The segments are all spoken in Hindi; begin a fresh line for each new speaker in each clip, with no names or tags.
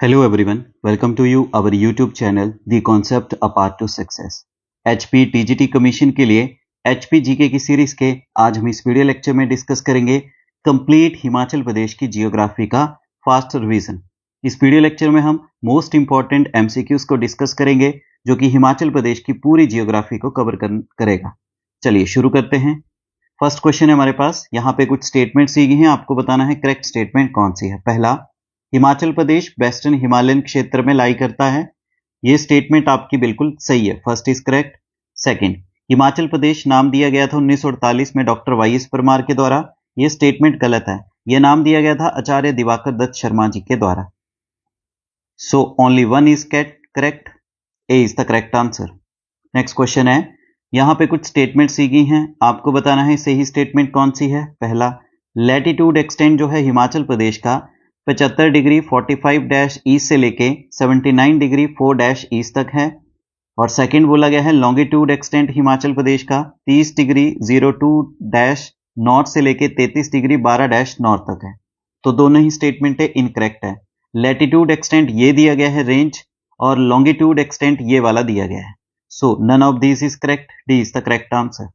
Hello everyone, welcome to you our YouTube channel The Concept A Path to Success। HP TGT commission के लिए HP जीके की सीरीज के आज हम इस वीडियो लेक्चर में डिस्कस करेंगे कंप्लीट हिमाचल प्रदेश की जियोग्राफी का फास्ट रिवीजन। इस वीडियो लेक्चर में हम मोस्ट इंपॉर्टेंट MCQs को डिस्कस करेंगे जो कि हिमाचल प्रदेश की पूरी जियोग्राफी को कवर करेगा। चलिए शुरू करते हैं। फर्स्ट क्वेश्चन है हमारे पास, यहाँ पे कुछ स्टेटमेंट दी गई हैं, आपको बताना है करेक्ट स्टेटमेंट कौन सी है। पहला, हिमाचल प्रदेश वेस्टर्न हिमालयन क्षेत्र में लाई करता है। यह स्टेटमेंट आपकी बिल्कुल सही है, first is correct. Second, Himachal Pradesh नाम दिया गया था 1948 में डॉक्टर वाई.एस. परमार के द्वारा। यह स्टेटमेंट गलत है, यह नाम दिया गया था आचार्य दिवाकर दत्त शर्मा जी के द्वारा। सो only one is correct, A is the correct answer. Next question है, यहां पे कुछ स्टेटमेंट दी गई हैं, आपको बताना है सही स्टेटमेंट कौन सी है। पहला, लैटिट्यूड एक्सटेंड जो है हिमाचल प्रदेश का 75 डिग्री 45 ईस्ट से लेके 79 डिग्री 4 ईस्ट तक है। और सेकंड बोला गया है लॉन्गिट्यूड एक्सटेंड हिमाचल प्रदेश का 30 डिग्री 02 नॉर्थ से लेके 33 डिग्री 12 नॉर्थ तक है। तो दोनों ही स्टेटमेंट इनकरेक्ट है। लैटिट्यूड एक्सटेंड ये दिया गया है रेंज, और लॉन्गिट्यूड एक्सटेंड ये वाला दिया गया है। So none of this is correct, D is the correct answer.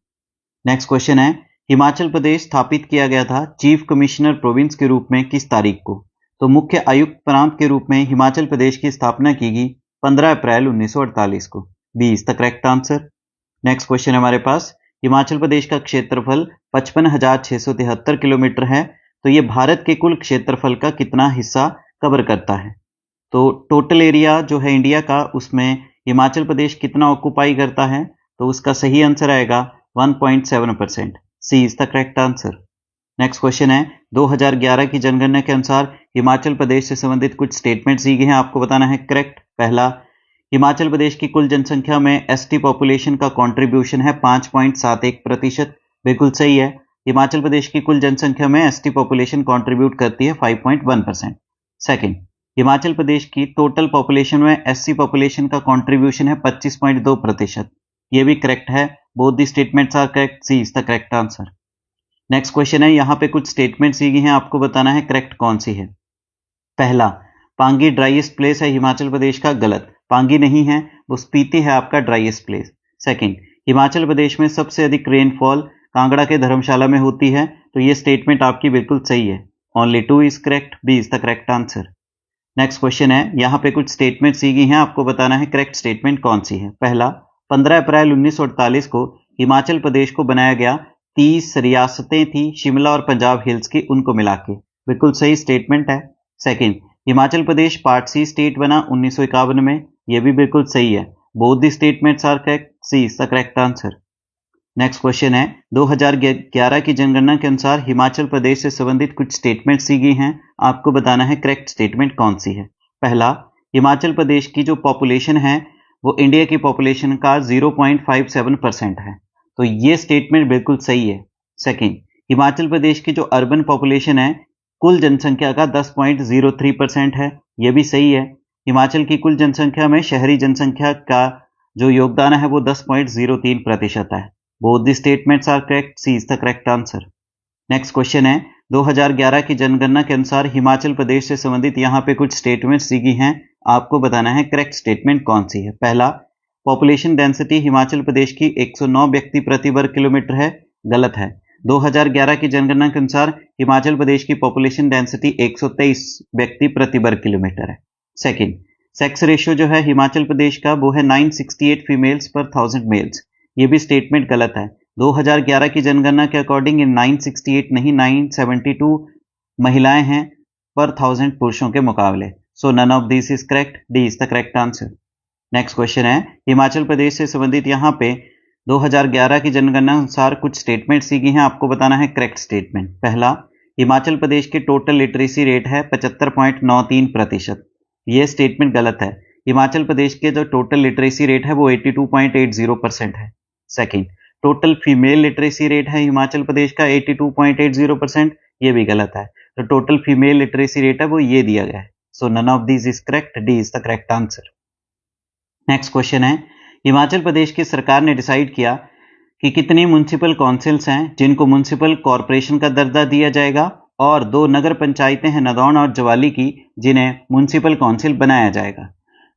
Next question है, हिमाचल प्रदेश स्थापित किया गया था चीफ कमिश्नर प्रोविंस के रूप में किस तारीख को। तो मुख्य आयुक्त प्रांत के रूप में हिमाचल प्रदेश की स्थापना की गई 15 अप्रैल 1948 को, B is the correct answer. Next question है हमारे पास, हिमाचल प्रदेश का क्षेत्रफल 55,673 किलोमीटर है, तो ये भारत के कुल क्षेत्रफल का कितना हिस्सा कवर करता है। तो टोटल एरिया जो है इंडिया का, उसमें हिमाचल प्रदेश कितना ऑक्युपाई करता है, तो उसका सही आंसर आएगा 1.7%, C is the correct answer. Next question है, 2011 की जनगणना के अनुसार हिमाचल प्रदेश से संबंधित कुछ स्टेटमेंट्स दी गए हैं, आपको बताना है करेक्ट। पहला, हिमाचल प्रदेश की कुल जनसंख्या में एसटी पॉपुलेशन का कंट्रीब्यूशन है 5.71%, बिल्कुल सही है। हिमाचल प्रदेश की कुल जनसंख्या में एसटी पॉपुलेशन कंट्रीब्यूट करती है 5.1%। सेकंड, हिमाचल प्रदेश की टोटल पॉपुलेशन में एससी पॉपुलेशन का कंट्रीब्यूशन है 25.2%, यह भी करेक्ट है। Both the statements are correct, C is the correct answer. Next question है, यहां पे कुछ स्टेटमेंट्स दी गई हैं, आपको बताना है करेक्ट कौन सी है। पहला, पांगी ड्राइएस्ट प्लेस है हिमाचल प्रदेश का, गलत, पांगी नहीं है, वो स्पीति है आपका driest place. Second, Himachal Pradesh में सबसे अधिक रेनफॉल कांगड़ा के धर्मशाला में होती है, तो ये स्टेटमेंट आपकी बिल्कुल सही है, only 2 is correct, B is the correct answer. Next question है, यहां पे कुछ स्टेटमेंट दी गई हैं, आपको बताना है करेक्ट स्टेटमेंट कौन सी है। पहला, 15 अप्रैल 1948 को हिमाचल प्रदेश को बनाया गया, 30 रियासतें थी शिमला और पंजाब हिल्स की, उनको मिला के, बिल्कुल सही स्टेटमेंट है। Second, Himachal Pradesh part C state बना 1951 में, यह भी बिल्कुल सही है। Both the statements are correct, C is the correct answer. Next question है, 2011 की जनगणना के अनुसार हिमाचल प्रदेश से संबंधित कुछ स्टेटमेंट्स दी गई हैं, आपको बताना है करेक्ट स्टेटमेंट कौन सी है। पहला, हिमाचल प्रदेश की जो पॉपुलेशन है वो इंडिया की पॉपुलेशन का 0.57% है, तो ये स्टेटमेंट बिल्कुल सही है। सेकंड, हिमाचल प्रदेश की जो अर्बन पॉपुलेशन है कुल जनसंख्या का 10.03% है, यह भी सही है। हिमाचल की कुल जनसंख्या में शहरी जनसंख्या का जो योगदान है वो 10.03% है। Both the statements are correct, C is the correct answer. Next question है, 2011 की जनगणना के अनुसार हिमाचल प्रदेश से संबंधित यहाँ पे कुछ स्टेटमेंट्स दी गई हैं, आपको बताना है करेक्ट स्टेटमेंट कौन सी है। पहला, पॉपुलेशन डेंसिटी हिमाचल प्रदेश की 109 व्यक्ति प्रति वर्ग किलोमीटर है, गलत है। 2011 की जनगणना के अनुसार हिमाचल प्रदेश की पॉपुलेशन डेंसिटी 123 व्यक्ति प्रति वर्ग किलोमीटर है। सेकंड, सेक्स रेशियो जो है हिमाचल प्रदेश का वो है 968 फीमेल्स पर 1000 मेल्स, ये भी स्टेटमेंट गलत है। 2011 की जनगणना के अकॉर्डिंग 968 नहीं 972 महिलाएं हैं पर 1000 पुरुषों के मुकाबले। So none of this is correct, D is the correct answer. Next question है, हिमाचल प्रदेश से संबंधित यहाँ पे 2011 की जनगणना अनुसार कुछ स्टेटमेंट्स दी गई हैं, आपको बताना है करेक्ट स्टेटमेंट। पहला, हिमाचल प्रदेश की टोटल लिटरेसी रेट है 75.93%, यह स्टेटमेंट गलत है। हिमाचल प्रदेश के जो टोटल लिटरेसी रेट है वो 82.80% है। Second, total female literacy rate है हिमाचल प्रदेश का 82.80%, ये भी गलत है। तो टोटल फीमेल लिटरेसी रेट है वो ये दिया गया है। So none of this is correct, D is the correct answer. Next question है, हिमाचल प्रदेश की सरकार ने डिसाइड किया कि कितनी म्युनिसिपल काउंसिल्स हैं जिनको म्युनिसिपल कॉरपोरेशन का दर्जा दिया जाएगा और 2 नगर पंचायतें हैं नदौन और ज्वाली की, जिन्हें म्युनिसिपल काउंसिल बनाया जाएगा।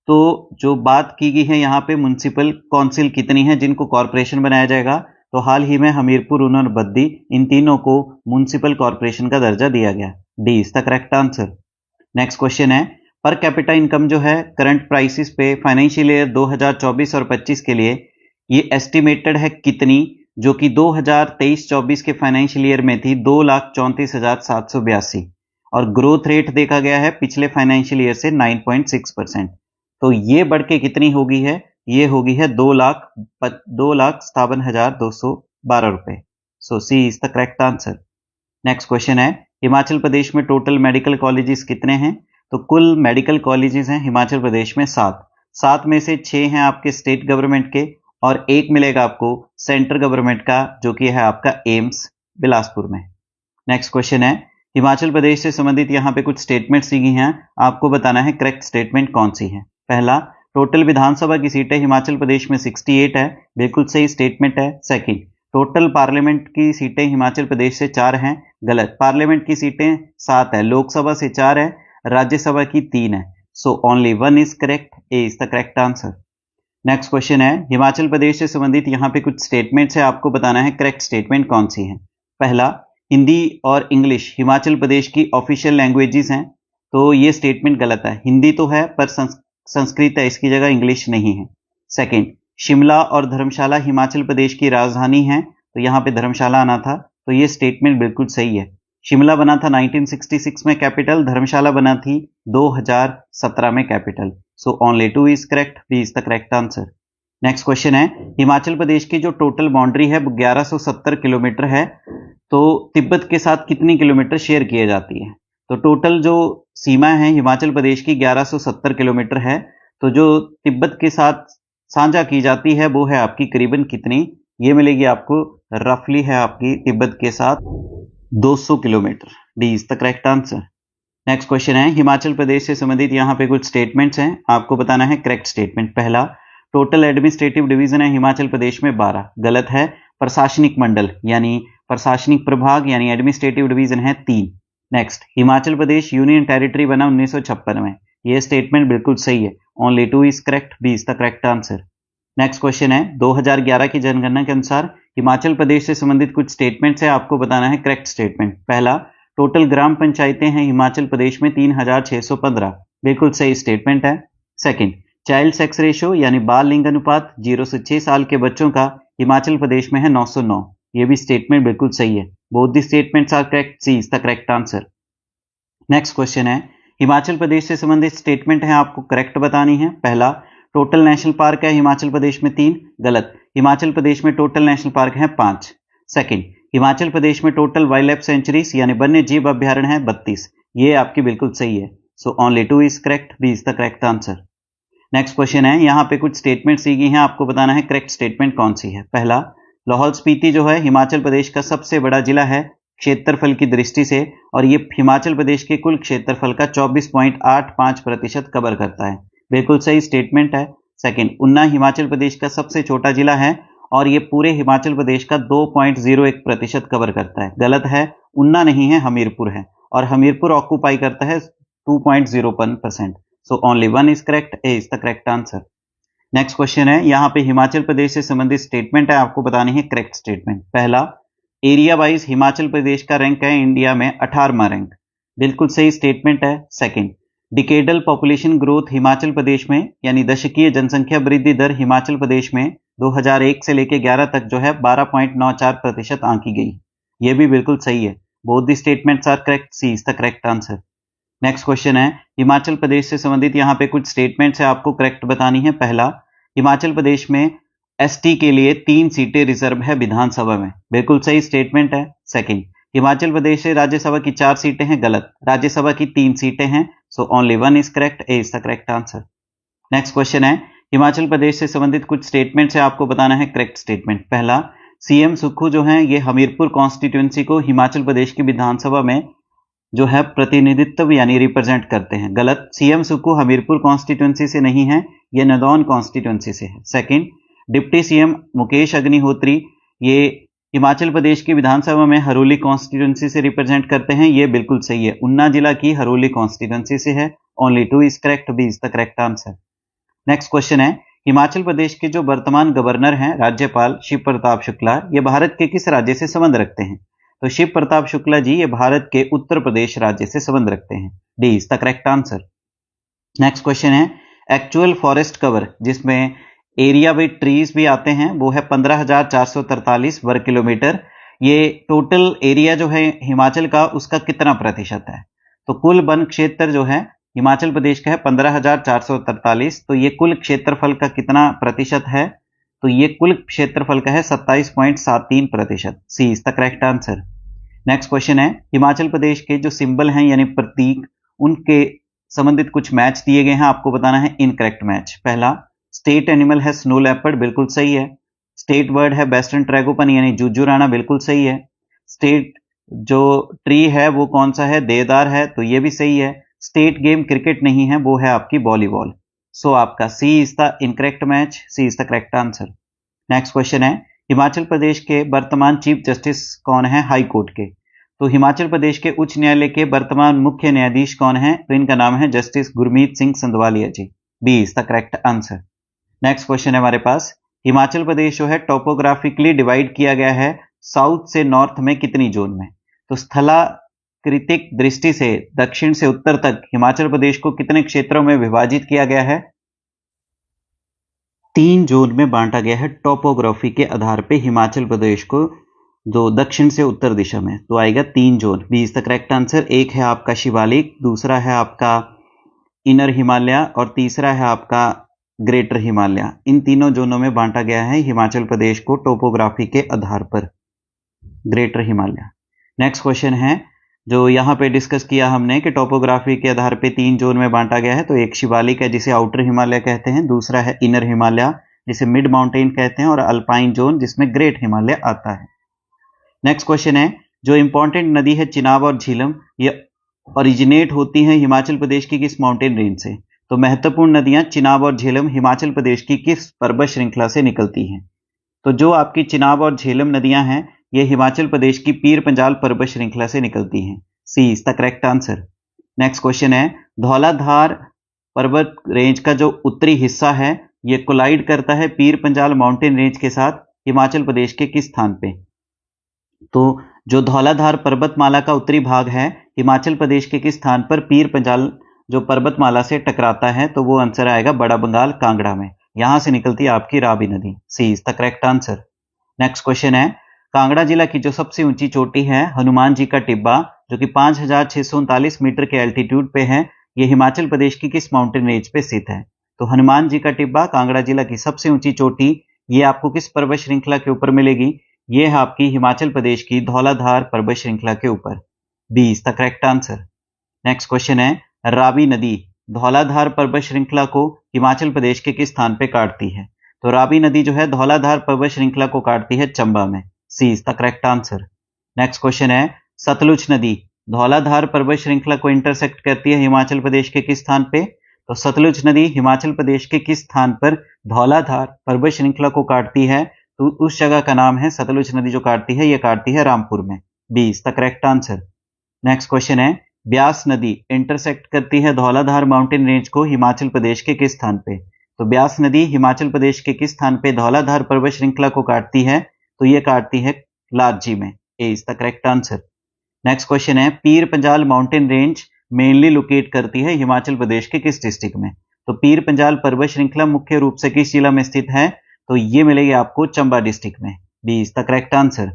तो जो बात की गई है यहाँ पे म्युनिसिपल काउंसिल कितनी है जिनको कॉरपोरेशन बनाया जाएगा, तो हाल ही में हमीरपुर, ऊना और बद्दी, इन तीनों को म्युनिसिपल कॉरपोरेशन का दर्जा दिया गया। D is the correct answer. Next question है, पर कैपिटा इनकम जो है करंट प्राइसेस पे फाइनेंशियल ईयर 2024 और 25 के लिए ये एस्टिमेटेड है कितनी, जो कि 2023-24 के फाइनेंशियल ईयर में थी 2,34,782 और ग्रोथ रेट देखा गया है पिछले फाइनेंशियल ईयर से 9.6%। तो ये बढ़ के कितनी होगी है, ये होगी है 2,57,212 रुपए। So C is the correct answer. Next question है, हिमाचल प्रदेश में टोटल मेडिकल कॉलेजेस कितने हैं, तो कुल मेडिकल कॉलेजेस हैं हिमाचल प्रदेश में 7 में से 6 हैं आपके स्टेट गवर्नमेंट के और 1 मिलेगा आपको सेंट्रल गवर्नमेंट का, जो कि है आपका एम्स बिलासपुर में। नेक्स्ट क्वेश्चन है, हिमाचल प्रदेश से संबंधित यहाँ पे कुछ स्टेटमेंट्स दी गई हैं, आपको बताना है करेक्ट स्टेटमेंट कौन सी है। पहला, टोटल विधानसभा की सीटें हिमाचल प्रदेश में 68 है, बिल्कुल सही स्टेटमेंट है। सेकंड, टोटल पार्लियामेंट की सीटें हिमाचल प्रदेश से 4 हैं, गलत। पार्लियामेंट की सीटें 7 है, लोकसभा से 4 है, राज्यसभा की 3 है। So only 1 is correct, A is the correct answer. Next question है, हिमाचल प्रदेश से संबंधित यहाँ पे कुछ स्टेटमेंट्स है, आपको बताना है करेक्ट स्टेटमेंट कौन सी है। पहला, हिंदी और इंग्लिश हिमाचल प्रदेश की ऑफिशियल लैंग्वेजेस हैं, तो ये स्टेटमेंट गलत है। हिंदी तो है पर संस्कृत है, इसकी जगह इंग्लिश नहीं है। सेकंड, शिमला और धर्मशाला हिमाचल प्रदेश की राजधानी है, तो यहाँ पे धर्मशाला आना था, तो ये स्टेटमेंट बिल्कुल सही है। शिमला बना था 1966 में कैपिटल, धर्मशाला बना थी 2017 में capital. So only 2 is correct, B is the correct answer. Next question है, हिमाचल प्रदेश की जो टोटल बाउंड्री है वो 1170 किलोमीटर है, तो तिब्बत के साथ कितनी किलोमीटर शेयर किए जाती है, तो टोटल जो सीमा है हिमाचल प्रदेश की 1170 किलोमीटर है, तो जो तिब्बत के साथ साझा की जाती है वो है आपकी करीबन कितनी, ये मिलेगी आपको रफली है आपकी तिब्बत के साथ 200 kilometre. D is the correct answer. Next question है, हिमाचल प्रदेश से संबंधित यहाँ पे कुछ स्टेटमेंट्स हैं, आपको बताना है करेक्ट स्टेटमेंट। पहला, टोटल एडमिनिस्ट्रेटिव डिवीजन है हिमाचल प्रदेश में 12, गलत है। प्रशासनिक मंडल यानी प्रशासनिक प्रभाग यानी एडमिनिस्ट्रेटिव डिवीजन है 3। Next, Himachal Pradesh union territory बना 1956 में, यह स्टेटमेंट बिल्कुल सही है। Only 2 is correct, B is the correct answer. Next question है, 2011 की जनगणना के अनुसार हिमाचल प्रदेश से संबंधित कुछ स्टेटमेंट्स है, आपको बताना है करेक्ट स्टेटमेंट। पहला, टोटल ग्राम पंचायतें हैं हिमाचल प्रदेश में 3615, बिल्कुल सही स्टेटमेंट है। सेकंड, चाइल्ड सेक्स रेशियो यानी बाल लिंग अनुपात 0 से 6 साल के बच्चों का हिमाचल प्रदेश में है 909, यह भी स्टेटमेंट बिल्कुल सही है। Both the statements are correct, C is the correct answer. Next question है, हिमाचल प्रदेश से संबंधित स्टेटमेंट है, आपको करेक्ट बतानी है। पहला, टोटल नेशनल पार्क है हिमाचल प्रदेश में 3, गलत। हिमाचल प्रदेश में टोटल नेशनल पार्क है 5। सेकंड, हिमाचल प्रदेश में टोटल वाइल्ड लाइफ सेंचुरीज यानी वन्य जीव अभ्यारण्य है 32, ये आपकी बिल्कुल सही है। So only 2 is correct, B is the correct answer. Next question है, यहाँ पे कुछ स्टेटमेंट्स दी गई हैं, आपको बताना है करेक्ट स्टेटमेंट कौन सी है। पहला, लाहौल स्पीति जो है हिमाचल प्रदेश का सबसे बड़ा जिला है क्षेत्रफल की दृष्टि से, और ये हिमाचल प्रदेश के कुल क्षेत्रफल का 24.85% कवर करता है, बिल्कुल सही स्टेटमेंट है। सेकंड, उन्ना हिमाचल प्रदेश का सबसे छोटा जिला है और ये पूरे हिमाचल प्रदेश का 2.01% कवर करता है, गलत है। उन्ना नहीं है, हमीरपुर है, और हमीरपुर ऑक्यूपाई करता है 2.01%। सो only 1 is correct, A is the correct answer. Next question है, यहाँ पे हिमाचल प्रदेश से संबंधित स्टेटमेंट है, आपको बतानी है करेक्ट स्टेटमेंट। पहला, एरिया वाइज हिमाचल प्रदेश का रैंक है इंडिया में 18वां रैंक, बिल्कुल सही स्टेटमेंट है। Second, decadal population growth Himachal Pradesh में यानी दशकीय जनसंख्या वृद्धि दर हिमाचल प्रदेश में 2001 से लेकर 11 तक जो है 12.94% आंकी गई, यह भी बिल्कुल सही है। Both the statements are correct, C is the correct answer. Next question है, हिमाचल प्रदेश से संबंधित यहाँ पे कुछ स्टेटमेंट्स है, आपको करेक्ट बतानी है। पहला, हिमाचल प्रदेश में एसटी के लिए 3 सीटें रिजर्व है विधानसभा में, बिल्कुल सही स्टेटमेंट है। सेकंड, हिमाचल प्रदेश से राज्यसभा की 4 सीटें हैं, गलत। राज्यसभा की 3 सीटें हैं, सो only 1 is correct, A is the correct answer. Next question है, हिमाचल प्रदेश से संबंधित कुछ स्टेटमेंट्स है, आपको बताना है करेक्ट स्टेटमेंट। पहला, सीएम सुक्खू जो है ये हमीरपुर कॉन्स्टिट्यूंसी को हिमाचल प्रदेश की विधानसभा में जो है प्रतिनिधित्व यानी रिप्रेजेंट करते हैं, गलत। सीएम सुक्खू हमीरपुर कॉन्स्टिट्यूंसी से नहीं है, ये नदौन कॉन्स्टिट्यूंसी से है। Second, deputy CM Mukesh Agnihotri ये हिमाचल प्रदेश की विधानसभा में हरोली कॉन्स्टिट्यूंसी से रिप्रेजेंट करते हैं, ये बिल्कुल सही है। ऊना जिला की हरोली कॉन्स्टिट्यूंसी से है। Only 2 is correct, B is the correct answer. Next question है, हिमाचल प्रदेश के जो वर्तमान गवर्नर हैं राज्यपाल शिव प्रताप शुक्ला, ये भारत के किस राज्य से संबंध रखते हैं? तो शिव प्रताप शुक्ला जी ये भारत के उत्तर प्रदेश राज्य से संबंध रखते हैं। D is the correct answer. Next question है, एक्चुअल फॉरेस्ट कवर जिसमें एरिया विद ट्रीज भी आते हैं वो है 15,443 वर्ग किलोमीटर। ये टोटल एरिया जो है हिमाचल का उसका कितना प्रतिशत है? तो कुल वन क्षेत्र जो है हिमाचल प्रदेश का है 15,443, तो ये कुल क्षेत्रफल का कितना प्रतिशत है? तो ये कुल क्षेत्रफल का है 27.73%। C is the correct answer. Next question है, हिमाचल प्रदेश के जो सिंबल हैं यानी प्रतीक, उनके संबंधित कुछ मैच दिए गए हैं, आपको बताना है इनकरेक्ट मैच। पहला, स्टेट एनिमल है स्नो लेपर्ड, बिल्कुल सही है। स्टेट बर्ड है वेस्टर्न ट्रैगोपन यानी जुजुराना, बिल्कुल सही है। स्टेट जो ट्री है वो कौन सा है? देवदार है, तो ये भी सही है। स्टेट गेम क्रिकेट नहीं है, वो है आपकी वॉलीबॉल। सो आपका C is the incorrect match, C is the correct answer. Next question है, हिमाचल प्रदेश के वर्तमान चीफ जस्टिस कौन है हाई कोर्ट के? तो हिमाचल प्रदेश के उच्च न्यायालय के वर्तमान मुख्य न्यायाधीश कौन है? तो इनका नाम है justice Gurmeet Singh Sandhawalia ji. B is the correct answer. Next question है हमारे पास, हिमाचल प्रदेश जो है टोपोग्राफिकली डिवाइड किया गया है साउथ से नॉर्थ में कितनी जोन में? तो स्थलाकृतिक दृष्टि से दक्षिण से उत्तर तक हिमाचल प्रदेश को कितने क्षेत्रों में विभाजित किया गया है? 3 जोन में बांटा गया है टोपोग्राफी के आधार पे हिमाचल प्रदेश को, जो दक्षिण से उत्तर दिशा में, तो आएगा 3 zone. B is the correct answer. एक है आपका शिवालिक, दूसरा है आपका इनर हिमालय और तीसरा है आपका ग्रेटर हिमालय। इन तीनों जोनों में बांटा गया है हिमाचल प्रदेश को टोपोग्राफी के आधार पर, ग्रेटर हिमालय। नेक्स्ट क्वेश्चन है, जो यहाँ पे डिस्कस किया हमने कि टोपोग्राफी के आधार पे 3 जोन में बांटा गया है, तो एक शिवालिक है जिसे आउटर हिमालय कहते हैं, दूसरा है इनर हिमालय जिसे मिड माउंटेन कहते हैं, और अल्पाइन जोन जिसमें ग्रेट हिमालय आता है। नेक्स्ट क्वेश्चन है, जो इंपॉर्टेंट नदी है चिनाब और झीलम, ये ओरिजिनेट होती हैं हिमाचल प्रदेश की किस माउंटेन रेंज से? तो महत्वपूर्ण नदियां चिनाब और झेलम हिमाचल प्रदेश की किस पर्वत श्रृंखला से निकलती हैं? तो जो आपकी चिनाब और झेलम नदियां हैं ये हिमाचल प्रदेश की पीर पंजाल पर्वत श्रृंखला से निकलती हैं। C is the correct answer. Next question है, धौलाधार पर्वत रेंज का जो उत्तरी हिस्सा है ये कोलाइड करता है पीर पंजाल माउंटेन रेंज के साथ हिमाचल प्रदेश के किस स्थान पे? तो जो धौलाधार पर्वतमाला का उत्तरी भाग है हिमाचल प्रदेश के किस स्थान पर पीर पंजाल जो पर्वतमाला से टकराता है? तो वो आंसर आएगा बड़ा बंगाल कांगड़ा में, यहां से निकलती है आपकी रावी नदी। C is the correct answer. Next question है, कांगड़ा जिला की जो सबसे ऊंची चोटी है हनुमान जी का टिब्बा, जो कि 5,639 मीटर के एल्टीट्यूड पे है, ये हिमाचल प्रदेश की किस माउंटेन रेंज पे स्थित है? तो हनुमान जी का टिब्बा कांगड़ा जिला की सबसे ऊंची चोटी, ये आपको किस पर्वत श्रृंखला के ऊपर मिलेगी? ये है आपकी हिमाचल प्रदेश की धौलाधार पर्वत श्रृंखला के ऊपर। B is the correct answer. Next question है, रावी नदी धौलाधार पर्वत श्रृंखला को हिमाचल प्रदेश के किस स्थान पे काटती है? तो रावी नदी जो है धौलाधार पर्वत श्रृंखला को काटती है चंबा में। C is the correct answer. Next question है, सतलुज नदी धौलाधार पर्वत श्रृंखला को इंटरसेक्ट करती है हिमाचल प्रदेश के किस स्थान पे? तो सतलुज नदी हिमाचल प्रदेश के किस स्थान पर धौलाधार पर्वत श्रृंखला को काटती है? तो उस जगह का नाम है, सतलुज नदी जो काटती है ये काटती है रामपुर में। B is the correct answer. Next question है, ब्यास नदी इंटरसेक्ट करती है धौलाधार माउंटेन रेंज को हिमाचल प्रदेश के किस स्थान पे? तो ब्यास नदी हिमाचल प्रदेश के किस स्थान पे धौलाधार पर्वत श्रृंखला को काटती है? तो ये काटती है लारजी में। A is the correct answer. Next question है, Pir Panjal mountain range mainly locate करती है हिमाचल प्रदेश के किस डिस्ट्रिक्ट में? तो पीर पंजाल पर्वत श्रृंखला मुख्य रूप से किस जिला में स्थित है? तो ये मिलेगी आपको चंबा डिस्ट्रिक्ट में। B is the correct answer.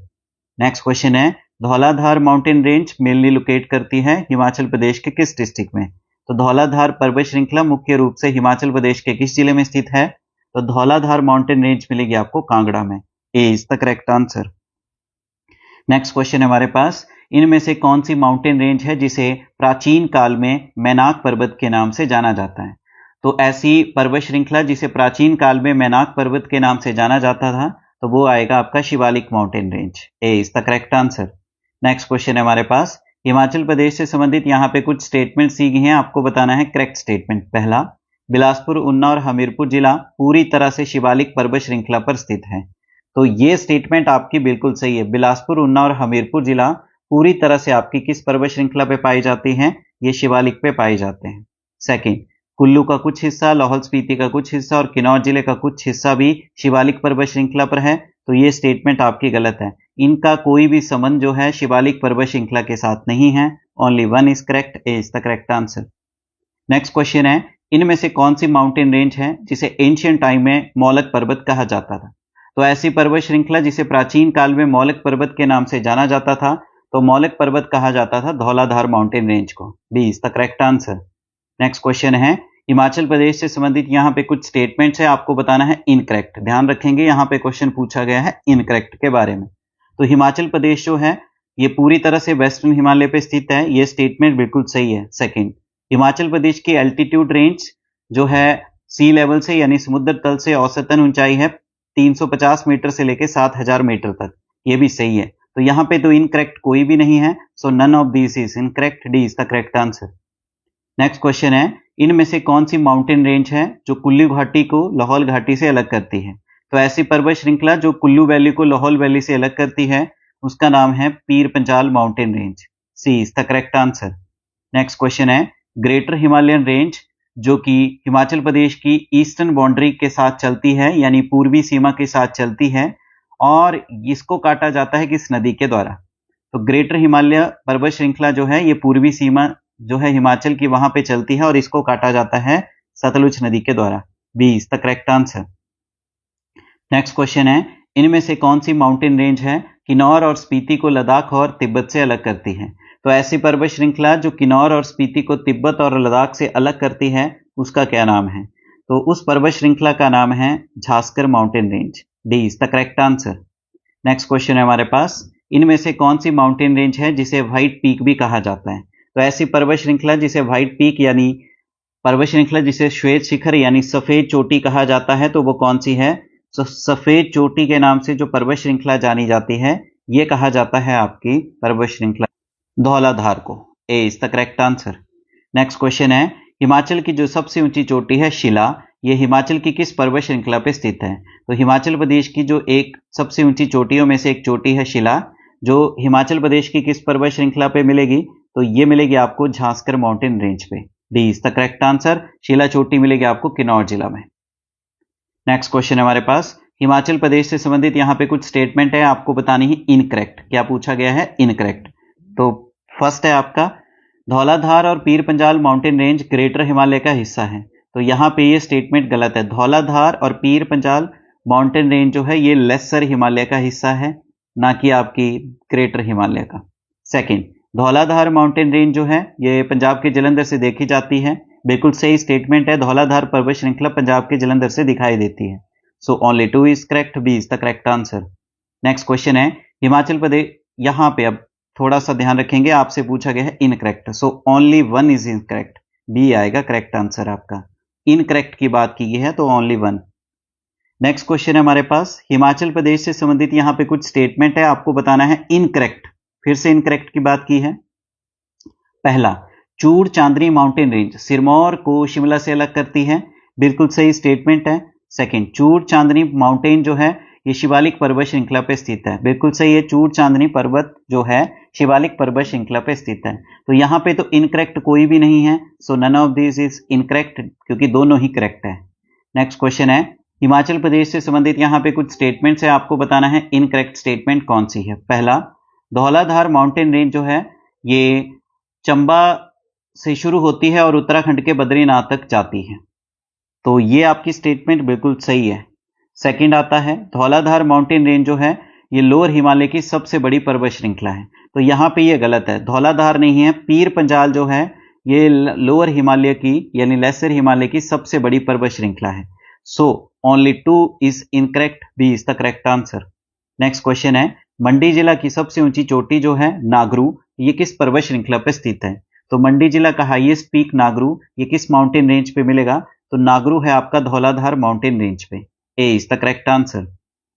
Next question है, Dhauladhar mountain range mainly locate करती है हिमाचल प्रदेश के किस डिस्ट्रिक्ट में? तो धौलाधार पर्वत श्रृंखला मुख्य रूप से हिमाचल प्रदेश के किस जिले में स्थित है? तो धौलाधार माउंटेन रेंज मिलेगी आपको कांगड़ा में। A is the correct answer. Next question है हमारे पास, इनमें से कौन सी माउंटेन रेंज है जिसे प्राचीन काल में मैनाक पर्वत के नाम से जाना जाता है? तो ऐसी पर्वत श्रृंखला जिसे प्राचीन काल में मैनाक पर्वत के नाम से जाना जाता था तो वो आएगा आपका Shivalik mountain range. A is the correct answer. Next question है हमारे पास, हिमाचल प्रदेश से संबंधित यहाँ पे कुछ स्टेटमेंट सीखे हैं, आपको बताना है करेक्ट स्टेटमेंट। पहला, बिलासपुर, ऊना और हमीरपुर जिला पूरी तरह से शिवालिक पर्वत श्रृंखला पर स्थित है। तो ये स्टेटमेंट आपकी बिल्कुल सही है। बिलासपुर, उन्ना और हमीरपुर जिला पूरी तरह से आपकी किस पर्वत श्रृंखला पे पाई जाती हैं? ये शिवालिक पे पाए जाते हैं। सेकंड, कुल्लू का कुछ हिस्सा, लाहौल स्पीति का कुछ हिस्सा और किन्नौर जिले का कुछ हिस्सा भी शिवालिक पर्वत श्रृंखला पर है। तो ये स्टेटमेंट आपकी गलत है। इनका कोई भी संबंध जो है शिवालिक पर्वत श्रृंखला के साथ नहीं है। Only one is correct, A is the correct answer. Next question है, इनमें से कौन सी माउंटेन रेंज है जिसे एंशियंट टाइम में मौलक पर्वत कहा जाता था? तो ऐसी पर्वत श्रृंखला जिसे प्राचीन काल में मौलक पर्वत के नाम से जाना जाता था, तो मौलक पर्वत कहा जाता था धौलाधार माउंटेन रेंज को। B is the correct answer. Next question है, हिमाचल प्रदेश से संबंधित यहाँ पे कुछ स्टेटमेंट्स है, आपको बताना है इनकरेक्ट। ध्यान रखेंगे, यहाँ पे क्वेश्चन पूछा गया है इनकरेक्ट के बारे में। तो हिमाचल प्रदेश जो है ये पूरी तरह से वेस्टर्न हिमालय पे स्थित है, ये स्टेटमेंट बिल्कुल सही है। सेकंड, हिमाचल प्रदेश की एल्टीट्यूड रेंज जो है सी लेवल से यानी समुद्र तल से औसतन ऊंचाई है 350 मीटर से लेकर 7000 मीटर तक, ये भी सही है। तो यहाँ पे तो इनकरेक्ट कोई भी नहीं है, so none of this is incorrect, D is the correct answer. Next question है, इनमें से कौन सी माउंटेन रेंज है जो कुल्लू घाटी को लाहौल घाटी से अलग करती है? तो ऐसी पर्वत श्रृंखला जो कुल्लू वैली को लाहौल वैली से अलग करती है उसका नाम है Pir Panjal mountain range. C is the correct answer. Next question है, ग्रेटर हिमालयन रेंज जो कि हिमाचल प्रदेश की ईस्टर्न बाउंड्री के साथ चलती है यानी पूर्वी सीमा के साथ चलती है और इसको काटा जाता है किस नदी के द्वारा? तो ग्रेटर हिमालय पर्वत श्रृंखला जो है ये पूर्वी सीमा जो है हिमाचल की वहां पे चलती है और इसको काटा जाता है सतलुज नदी के द्वारा। B is the correct answer. Next question है, इनमें से कौन सी माउंटेन रेंज है किन्नौर और स्पीति को लद्दाख और तिब्बत से अलग करती है? तो ऐसी पर्वत श्रृंखला जो किन्नौर और स्पीति को तिब्बत और लद्दाख से अलग करती है उसका क्या नाम है? तो उस पर्वत श्रृंखला का नाम है Zanskar mountain range. D is the correct answer. Next question है हमारे पास, इनमें से कौन सी माउंटेन रेंज है जिसे व्हाइट पीक भी कहा जाता है? तो ऐसी पर्वत श्रृंखला जिसे व्हाइट पीक यानी पर्वत श्रृंखला जिसे श्वेत शिखर यानी सफेद चोटी कहा जाता है तो वो कौन सी है? तो सफेद चोटी के नाम से जो पर्वत श्रृंखला जानी जाती है ये कहा जाता है आपकी पर्वत श्रृंखला धौलाधार को। A is the correct answer. Next question है, हिमाचल की जो सबसे ऊंची चोटी है शिला, ये हिमाचल की किस पर्वत श्रृंखला पे स्थित है? तो हिमाचल प्रदेश की जो एक सबसे ऊंची चोटियों में से एक चोटी है शिला, जो हिमाचल प्रदेश की किस पर्वत श्रृंखला पे मिलेगी? तो ये मिलेगी आपको झांसकर माउंटेन रेंज पे। D is the correct answer. शिला चोटी मिलेगी आपको किन्नौर जिला में। नेक्स्ट क्वेश्चन है हमारे पास, हिमाचल प्रदेश से संबंधित यहाँ पे कुछ स्टेटमेंट है, आपको बतानी है इनकरेक्ट। क्या पूछा गया है? इनकरेक्ट। तो फर्स्ट है आपका, धौलाधार और पीर Panjal mountain range greater Himalaya का हिस्सा है। तो यहाँ पे ये स्टेटमेंट गलत है। धौलाधार और पीर पंजाल माउंटेन रेंज जो है ये लेसर हिमालय का हिस्सा है, ना कि आपकी ग्रेटर हिमालय का। सेकंड, धौलाधार माउंटेन रेंज जो है ये पंजाब के जलंधर से देखी जाती है। बिल्कुल सही स्टेटमेंट है, धौलाधार पर्वत श्रृंखला पंजाब के जलंधर से दिखाई देती है। So only 2 is correct, B is the correct answer. Next question है, हिमाचल प्रदेश, यहाँ पे अब थोड़ा सा ध्यान रखेंगे, आपसे पूछा गया है incorrect, so only 1 is incorrect, B आएगा करेक्ट आंसर आपका। इनकरेक्ट की बात की है तो ओनली 1। नेक्स्ट क्वेश्चन है हमारे पास, हिमाचल प्रदेश से संबंधित यहाँ पे कुछ स्टेटमेंट है, आपको बताना है इनकरेक्ट। फिर से इनकरेक्ट की बात की है। पहला, चूड़ चांदनी माउंटेन रेंज सिरमौर को शिमला से अलग करती है, बिल्कुल सही स्टेटमेंट है। सेकंड, चूड़ चांदनी माउंटेन जो है ये शिवालिक पर्वत श्रृंखला पे स्थित है, बिल्कुल सही है। चूड़ चांदनी पर्वत जो है शिवालिक पर्वत श्रृंखला पे स्थित है। तो यहाँ पे तो इनकरेक्ट कोई भी नहीं है, so none of this is incorrect, क्योंकि दोनों ही करेक्ट है। नेक्स्ट क्वेश्चन है, हिमाचल प्रदेश से संबंधित यहाँ पे कुछ स्टेटमेंट्स है, आपको बताना है इनकरेक्ट स्टेटमेंट कौन सी है। पहला, धौलाधार माउंटेन रेंज जो है ये चंबा से शुरू होती है और उत्तराखंड के बद्रीनाथ तक जाती है, तो ये आपकी स्टेटमेंट बिल्कुल सही है। सेकंड आता है, धौलाधार माउंटेन रेंज जो है ये लोअर हिमालय की सबसे बड़ी पर्वत श्रृंखला है, तो यहाँ पे ये गलत है, धौलाधार नहीं है। पीर पंजाल जो है ये लोअर हिमालय की यानी लेसर हिमालय की सबसे बड़ी पर्वत श्रृंखला है। So only 2 is incorrect, B is the correct answer. Next question है, मंडी जिला की सबसे ऊंची चोटी जो है नागरू, ये किस पर्वत श्रृंखला पर स्थित है? तो मंडी जिला का हाईएस्ट पीक नागरू ये किस माउंटेन रेंज पे मिलेगा? तो नागरू है आपका धौलाधार माउंटेन रेंज पे। A is the correct answer.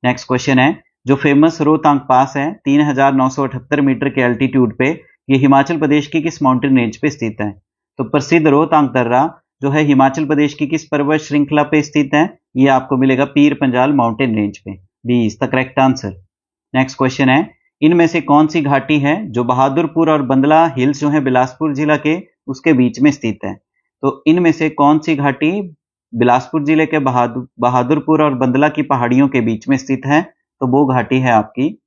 Next question है, जो फेमस रोहतांग पास है 3978 मीटर के एल्टीट्यूड पे, ये हिमाचल प्रदेश की किस माउंटेन रेंज पे स्थित है? तो प्रसिद्ध रोहतांग दर्रा जो है हिमाचल प्रदेश की किस पर्वत श्रृंखला पे स्थित है? ये आपको मिलेगा पीर पंजाल माउंटेन रेंज पे। B is the correct answer. Next question है, इनमें से कौन सी घाटी है जो बहादुरपुर और बंदला हिल्स जो है बिलासपुर जिला के उसके बीच में स्थित है? तो इनमें से कौन सी घाटी बिलासपुर जिले के बहादुरपुर और बंदला की पहाड़ियों के बीच में स्थित है? तो वो घाटी है आपकी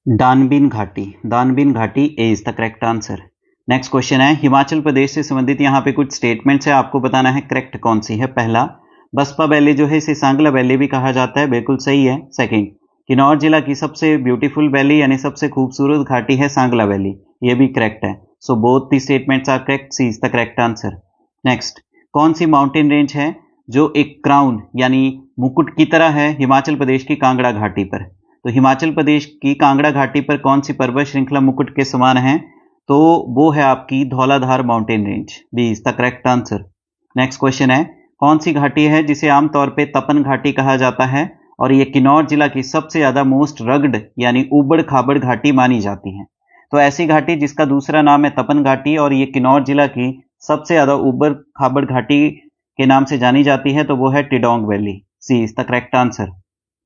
दानबीन घाटी। दानबीन घाटी A is the correct answer. Next question है, हिमाचल प्रदेश से संबंधित यहाँ पे कुछ स्टेटमेंट्स है, आपको बताना है करेक्ट कौन सी है। पहला, बसपा वैली जो है इसे सांगला वैली भी कहा जाता है, बिल्कुल सही है। सेकंड, किन्नौर जिला की सबसे ब्यूटीफुल वैली यानी सबसे खूबसूरत घाटी है सांगला वैली, ये भी करेक्ट है। So both the statements are correct, C is the correct answer. Next, कौन सी माउंटेन रेंज है जो एक क्राउन यानी मुकुट की तरह है हिमाचल प्रदेश की कांगड़ा घाटी पर? तो हिमाचल प्रदेश की कांगड़ा घाटी पर कौन सी पर्वत श्रृंखला मुकुट के समान है? तो वो है आपकी Dhauladhar mountain range, B is the correct answer. Next question है, कौन सी घाटी है जिसे आमतौर पे तपन घाटी कहा जाता है और ये किन्नौर जिला की सबसे ज्यादा मोस्ट रग्ड यानी उबड़ खाबड़ घाटी मानी जाती है? तो ऐसी घाटी जिसका दूसरा नाम है तपन घाटी और ये किन्नौर जिला की सबसे ज्यादा उबड़ खाबड़ घाटी के नाम से जानी जाती है, तो वो है Tidong valley, C is the correct answer.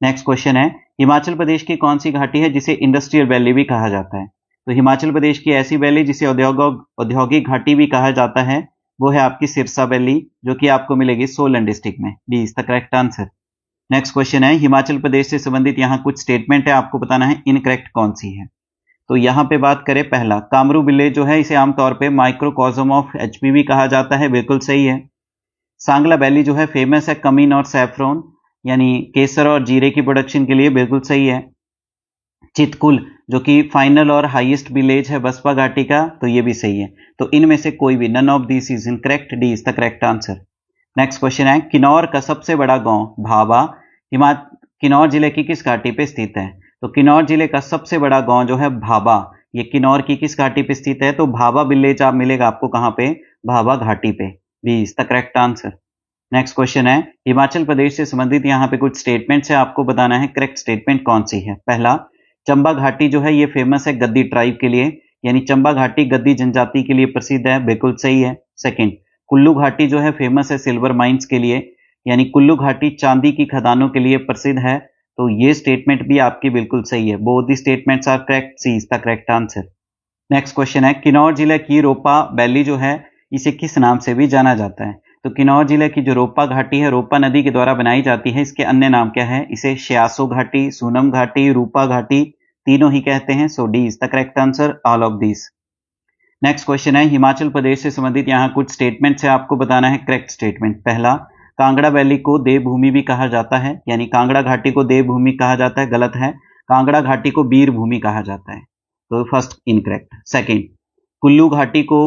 Next question है, हिमाचल प्रदेश की कौन सी घाटी है जिसे इंडस्ट्रियल वैली भी कहा जाता है? तो हिमाचल प्रदेश की ऐसी वैली जिसे औद्योगिक घाटी भी कहा जाता है वो है आपकी सिरसा वैली, जो कि आपको मिलेगी सोलन डिस्ट्रिक्ट में, B is the correct answer. Next question है, हिमाचल प्रदेश से संबंधित यहाँ कुछ स्टेटमेंट है, आपको बताना है इनकरेक्ट कौन सी है। तो यहाँ पे बात करें, पहला, कामरू विलेज जो है इसे आमतौर पे माइक्रोकॉज्म ऑफ एचपीवी कहा जाता है, बिल्कुल सही है। सांगला वैली जो है फेमस है कमीन और सैफरॉन यानी केसर और जीरे की प्रोडक्शन के लिए, बिल्कुल सही है। चितकुल जो कि फाइनल और हाईएस्ट विलेज है बसपा घाटी का, तो ये भी सही है। तो इनमें से कोई भी, none of this is incorrect, D is the correct answer. Next question है, किन्नौर का सबसे बड़ा गांव भाभा किन्नौर जिले की किस घाटी पे स्थित है? तो किन्नौर जिले का सबसे बड़ा गांव जो है भाभा, ये किन्नौर की किस घाटी पे स्थित है? तो भाभा विलेज आप मिलेगा आपको कहां पे? भाभा घाटी पे, B is the correct answer. Next question है, हिमाचल प्रदेश से संबंधित यहाँ पे कुछ स्टेटमेंट्स है, आपको बताना है करेक्ट स्टेटमेंट कौन सी है। पहला, चंबा घाटी जो है ये फेमस है गद्दी ट्राइब के लिए, यानी चंबा घाटी गद्दी जनजाति के लिए प्रसिद्ध है, बिल्कुल सही है। सेकंड, कुल्लू घाटी जो है फेमस है सिल्वर माइंस के लिए, यानी कुल्लू घाटी चांदी की खदानों के लिए प्रसिद्ध है, तो ये स्टेटमेंट भी आपकी बिल्कुल सही है। Both the statements are correct, C is the correct answer. Next question है, किन्नौर जिले की रोपा वैली जो है इसे किस नाम से भी जाना जाता है? तो किन्नौर जिले की जो रोपा घाटी है रोपा नदी के द्वारा बनाई जाती है, इसके अन्य नाम क्या है? इसे श्यासो घाटी, सूनम घाटी, रूपा घाटी तीनों ही कहते हैं, so D is the correct answer, all of these. Next question है, हिमाचल प्रदेश से संबंधित यहाँ कुछ स्टेटमेंट्स है, आपको बताना है करेक्ट स्टेटमेंट। पहला, कांगड़ा वैली को देवभूमि भी कहा जाता है, यानी कांगड़ा घाटी को देवभूमि कहा जाता है, गलत है। कांगड़ा घाटी को वीर भूमि कहा जाता है, तो फर्स्ट इनकरेक्ट। सेकंड, कुल्लू घाटी को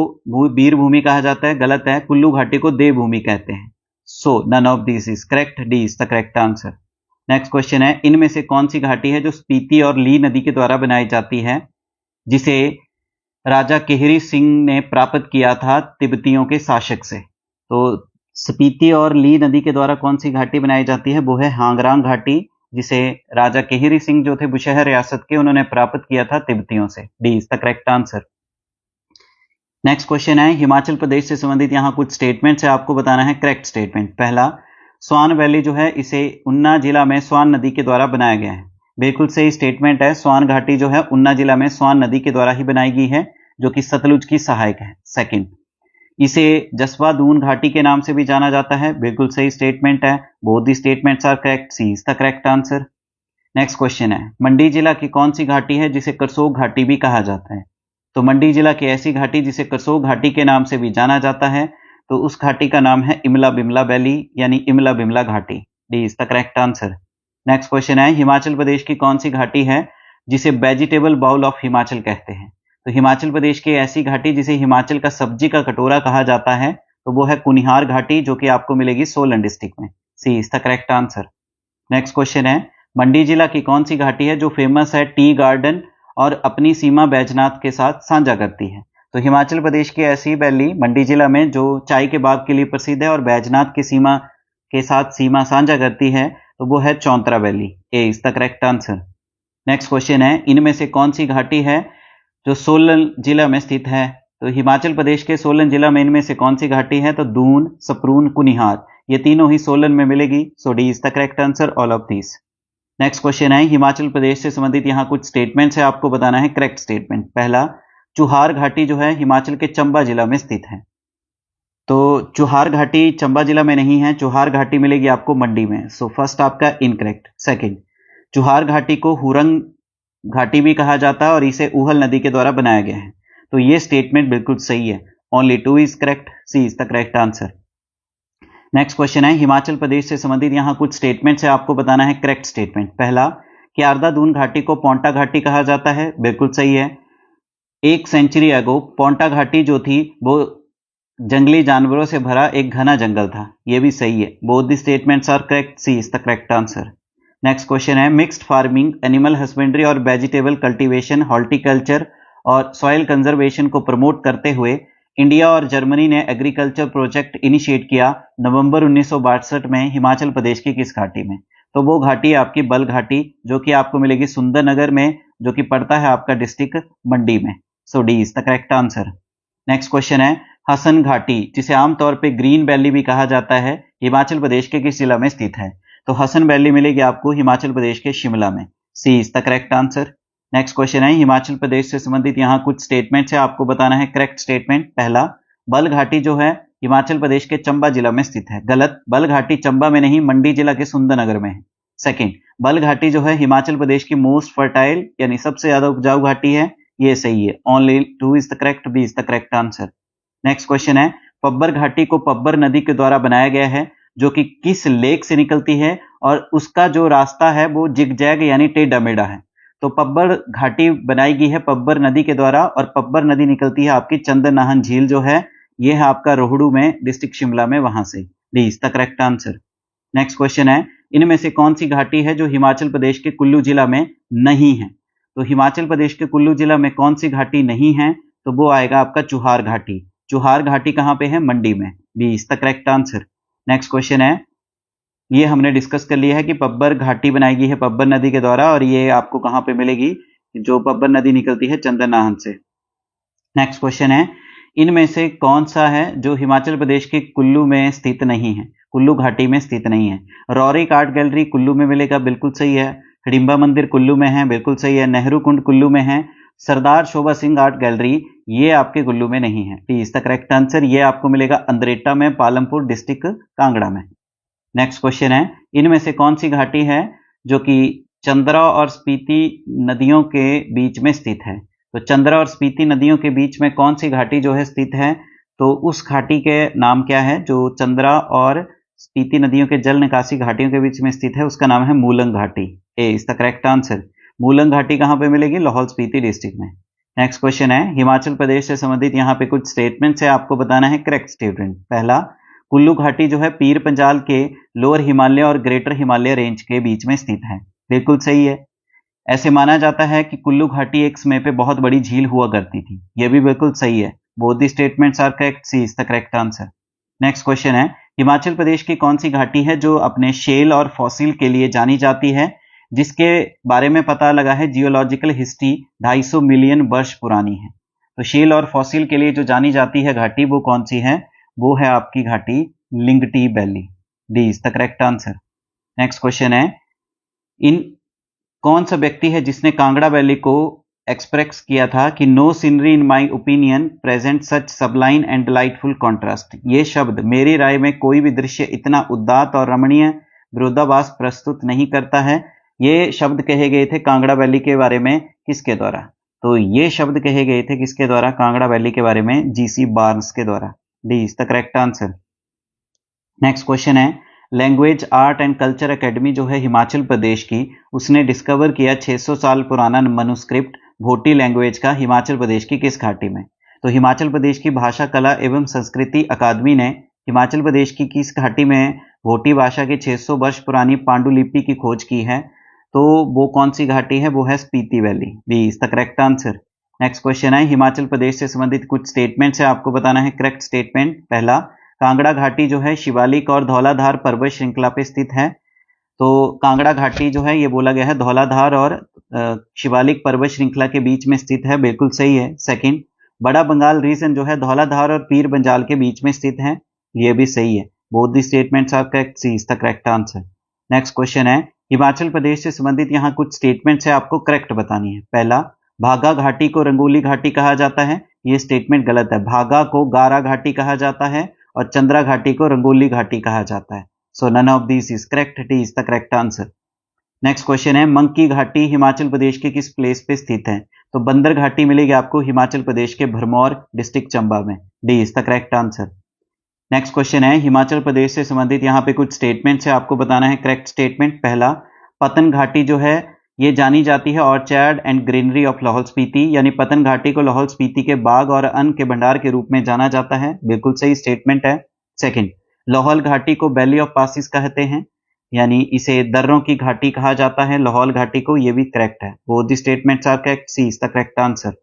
वीर भूमि कहा जाता है, गलत है। कुल्लू घाटी को देवभूमि कहते हैं, so none of this is correct, D is the correct answer. Next question है, इनमें से कौन सी घाटी है जो स्पीति और ली नदी के द्वारा बनाई जाती है, जिसे राजा केहरी सिंह ने प्राप्त किया था तिब्बतियों के शासक से? तो स्पीति और ली नदी के द्वारा कौन सी घाटी बनाई जाती है? वो है हांगरांग घाटी, जिसे राजा केहरी सिंह जो थे बुशहर रियासत के, उन्होंने प्राप्त किया था तिब्बतियों से, D is the correct answer. Next question है, हिमाचल प्रदेश से संबंधित यहाँ कुछ स्टेटमेंट्स है, आपको बताना है करेक्ट स्टेटमेंट। पहला, स्वान वैली जो है इसे उन्ना जिला में स्वान नदी के द्वारा बनाया गया है, बिल्कुल सही स्टेटमेंट है। स्वान घाटी जो है उन्ना जिला में स्वान नदी के द्वारा ही बनाई गई है, जो कि सतलुज की सहायक है। सेकंड, इसे जसवा दून घाटी के नाम से भी जाना जाता है, बिल्कुल सही स्टेटमेंट है। Both the statements are correct, C is the correct answer. Next question है, मंडी जिला की कौन सी घाटी है जिसे करसोग घाटी भी कहा जाता है? तो मंडी जिला की ऐसी घाटी जिसे करसोग घाटी के नाम से भी जाना जाता है, तो उस घाटी का नाम है इमला बिमला वैली, यानी इमला बिमला घाटी, D is the correct answer. Next question है, हिमाचल प्रदेश की कौन सी घाटी है जिसे वेजिटेबल बाउल ऑफ हिमाचल कहते हैं? तो हिमाचल प्रदेश की ऐसी घाटी जिसे हिमाचल का सब्जी का कटोरा कहा जाता है, तो वो है कुनिहार घाटी, जो कि आपको मिलेगी सोलन डिस्ट्रिक्ट में, C is the correct answer. Next question है, मंडी जिला की कौन सी घाटी है जो फेमस है टी गार्डन और अपनी सीमा बैजनाथ के साथ साझा करती है? तो हिमाचल प्रदेश की ऐसी वैली मंडी जिला में जो चाय के बाग के लिए प्रसिद्ध है और बैजनाथ की सीमा के साथ सीमा साझा करती है, तो वो है Chauntra valley, A is the correct answer. Next question है, इनमें से कौन सी घाटी है जो सोलन जिला में स्थित है? तो हिमाचल प्रदेश के सोलन जिला में इनमें से कौन सी घाटी है? तो दून, सपरून, कुनिहार, ये तीनों ही सोलन में मिलेगी, so D is the correct answer, all of these. Next question है हिमाचल प्रदेश से संबंधित यहाँ कुछ स्टेटमेंट्स है, आपको बताना है करेक्ट स्टेटमेंट। पहला, चुहार घाटी जो है हिमाचल के चंबा जिला में स्थित है। तो चुहार घाटी चंबा जिला में नहीं है, चुहार घाटी मिलेगी आपको मंडी में। सो फर्स्ट आपका इनकरेक्ट। सेकंड, चुहार घाटी को हुरंग घाटी भी कहा जाता है और इसे ऊहल नदी के द्वारा बनाया गया है। तो ये स्टेटमेंट बिल्कुल सही है। Only 2 is correct, C is the correct answer. Next question है हिमाचल प्रदेश से संबंधित यहाँ कुछ स्टेटमेंट्स है, आपको बताना है करेक्ट स्टेटमेंट। पहला, क्यारदा दून घाटी को पोंटा घाटी कहा जाता है, बिल्कुल सही है। 1 सेंचुरी अगो पोंटा घाटी जो थी वो जंगली जानवरों से भरा एक घना जंगल था, यह भी सही है। Both the statements are correct, C is the correct answer. Next question है मिक्स्ड फार्मिंग, एनिमल हस्बेंड्री और वेजिटेबल कल्टीवेशन, हॉर्टिकल्चर और सॉइल कंजर्वेशन को प्रमोट करते हुए इंडिया और जर्मनी ने एग्रीकल्चर प्रोजेक्ट इनिशिएट किया नवंबर 1962 में हिमाचल प्रदेश की किस घाटी में? तो वो घाटी है आपकी बल घाटी, जो कि आपको मिलेगी सुंदरनगर में, जो कि पड़ता है आपका डिस्ट्रिक्ट मंडी में। So D is the correct answer. Next question है हसन घाटी, जिसे आमतौर पे ग्रीन वैली भी कहा जाता है, हिमाचल प्रदेश के किस जिला में स्थित है? तो हसन वैली मिलेगी आपको हिमाचल प्रदेश के शिमला में। C is the correct answer. Next question है हिमाचल प्रदेश से संबंधित यहाँ कुछ स्टेटमेंट्स है, आपको बताना है करेक्ट स्टेटमेंट। पहला, बल घाटी जो है हिमाचल प्रदेश के चंबा जिला में स्थित है, गलत। बल घाटी चंबा में नहीं, मंडी जिला के सुंदरनगर में है। सेकंड, बल घाटी जो है हिमाचल प्रदेश की मोस्ट फर्टाइल यानी सबसे ज्यादा उपजाऊ घाटी है, ये सही है। Only 2 is the correct, B is the correct answer. Next question है पब्बर घाटी को पब्बर नदी के द्वारा बनाया गया है, जो कि किस लेक से निकलती है और उसका जो रास्ता है वो जिगजैग यानी टेढ़ा मेढ़ा है। तो पब्बर घाटी बनाई गई है पब्बर नदी के द्वारा और पब्बर नदी निकलती है आपकी चंद्रनाहन झील जो है, ये है आपका रोहड़ू में, डिस्ट्रिक्ट शिमला में, वहां से। D is the correct answer. Next question है इनमें से कौन सी घाटी है जो हिमाचल प्रदेश के कुल्लू जिला में नहीं है? तो हिमाचल प्रदेश के कुल्लू जिला में कौन सी घाटी नहीं है? तो वो आएगा आपका चुहार घाटी। चुहार घाटी कहां पे है? मंडी में। B is the correct answer. Next question है, ये हमने डिस्कस कर लिया है कि पब्बर घाटी बनाई गई है पब्बर नदी के द्वारा और ये आपको कहां पे मिलेगी? जो पब्बर नदी निकलती है चंद्रनाहन से। नेक्स्ट क्वेश्चन है इनमें से कौन सा है जो हिमाचल प्रदेश के कुल्लू में स्थित नहीं है, कुल्लू घाटी में स्थित नहीं है? रौरिक आर्ट गैलरी कुल्लू में मिलेगा, बिल्कुल सही है। हिडिंबा मंदिर कुल्लू में है, बिल्कुल सही है। नेहरू कुंड कुल्लू में है। सरदार शोभा सिंह आर्ट गैलरी ये आपके कुल्लू में नहीं है। D is the correct answer. ये आपको मिलेगा अंद्रेटा में, पालमपुर डिस्ट्रिक्ट कांगड़ा में। नेक्स्ट क्वेश्चन है इनमें से कौन सी घाटी है जो कि चंद्रा और स्पीति नदियों के बीच में स्थित है? तो चंद्रा और स्पीति नदियों के बीच में कौन सी घाटी जो है स्थित है? तो उस घाटी के नाम क्या है जो चंद्रा और स्पीति नदियों के जल निकासी घाटियों के बीच में स्थित है? उसका नाम है मूलंग घाटी। A is the correct answer. मूलंग घाटी कहां पे मिलेगी? लाहौल स्पीति डिस्ट्रिक्ट में। नेक्स्ट क्वेश्चन है हिमाचल प्रदेश से संबंधित यहाँ पे कुछ स्टेटमेंट्स है, आपको बताना है करेक्ट स्टेटमेंट। पहला, कुल्लू घाटी जो है पीर पंजाल के लोअर हिमालय और ग्रेटर हिमालय रेंज के बीच में स्थित है, बिल्कुल सही है। ऐसे माना जाता है कि कुल्लू घाटी एक समय पे बहुत बड़ी झील हुआ करती थी, यह भी बिल्कुल सही है। Both the statements are correct, C is the correct answer. Next question है हिमाचल प्रदेश की कौन सी घाटी है जो अपने शेल और फॉसिल के लिए जानी जाती है, जिसके बारे में पता लगा है जियोलॉजिकल हिस्ट्री 250 मिलियन वर्ष पुरानी है? तो शेल और फॉसिल के लिए जो जानी जाती है घाटी वो कौन सी है? वो है आपकी घाटी Lingti valley. D is the correct answer. Next question है इन कौन सा व्यक्ति है जिसने कांगड़ा वैली को एक्सप्रेस किया था कि no scenery in my opinion present such sublime and delightful contrast? ये शब्द मेरी राय में कोई भी दृश्य इतना उदात्त और रमणीय विरोधाभास प्रस्तुत नहीं करता है। ये शब्द कहे गए थे कांगड़ा वैली के बारे में किसके द्वारा? तो ये शब्द कहे गए थे किसके द्वारा? कांगड़ा वैली के बारे में जीसी बार्न्स के द्वारा। D is the correct answer. Next question है language art and culture academy जो है हिमाचल प्रदेश की, उसने डिस्कवर किया 600 साल पुराना मनुस्क्रिप्ट भोटी लैंग्वेज का हिमाचल प्रदेश की किस घाटी में? तो हिमाचल प्रदेश की भाषा कला एवं संस्कृति अकादमी ने हिमाचल प्रदेश की किस घाटी में भोटी भाषा की 600 वर्ष पुरानी पांडुलिपि की खोज की है? तो वो कौन सी घाटी है? वो है Spiti valley. B is the correct answer. Next question है हिमाचल प्रदेश से संबंधित कुछ स्टेटमेंट्स है, आपको बताना है करेक्ट स्टेटमेंट। पहला, कांगड़ा घाटी जो है शिवालिक और धौलाधार पर्वत श्रृंखला पे स्थित है। तो कांगड़ा घाटी जो है ये बोला गया है धौलाधार और शिवालिक पर्वत श्रृंखला के बीच में स्थित है, बिल्कुल सही है। सेकंड, बड़ा बंगाल रीजन जो है धौलाधार और पीर पंजाल के बीच में स्थित है, ये भी सही है। Both the statements are correct, C is the correct answer. Next question है, हिमाचल प्रदेश से संबंधित यहाँ कुछ स्टेटमेंट है, आपको करेक्ट बतानी है। पहला, भागा घाटी को रंगोली घाटी कहा जाता है, ये स्टेटमेंट गलत है। भागा को गारा घाटी कहा जाता है और चंद्रा घाटी को रंगोली घाटी कहा जाता है। So none of this is correct, D is the correct answer. Next question है, मंकी घाटी हिमाचल प्रदेश के किस प्लेस पे स्थित है? तो बंदर घाटी मिलेगी आपको हिमाचल प्रदेश के भरमौर डिस्ट्रिक्ट चंबा में, D is the correct answer. Next question है, हिमाचल प्रदेश से संबंधित यहाँ पे कुछ स्टेटमेंट्स है, आपको बताना है करेक्ट स्टेटमेंट। पहला, पतन घाटी जो है ये जानी जाती है orchard and greenery of Lahaul Spiti, यानी पतन घाटी को लाहौल स्पीति के बाग और अन्न के भंडार के रूप में जाना जाता है, बिल्कुल सही स्टेटमेंट है। सेकंड, लाहौल घाटी को वैली ऑफ पासिस कहते हैं, यानी इसे दर्रों की घाटी कहा जाता है लाहौल घाटी को, ये भी करेक्ट है। Both the statements are correct, C is the correct answer.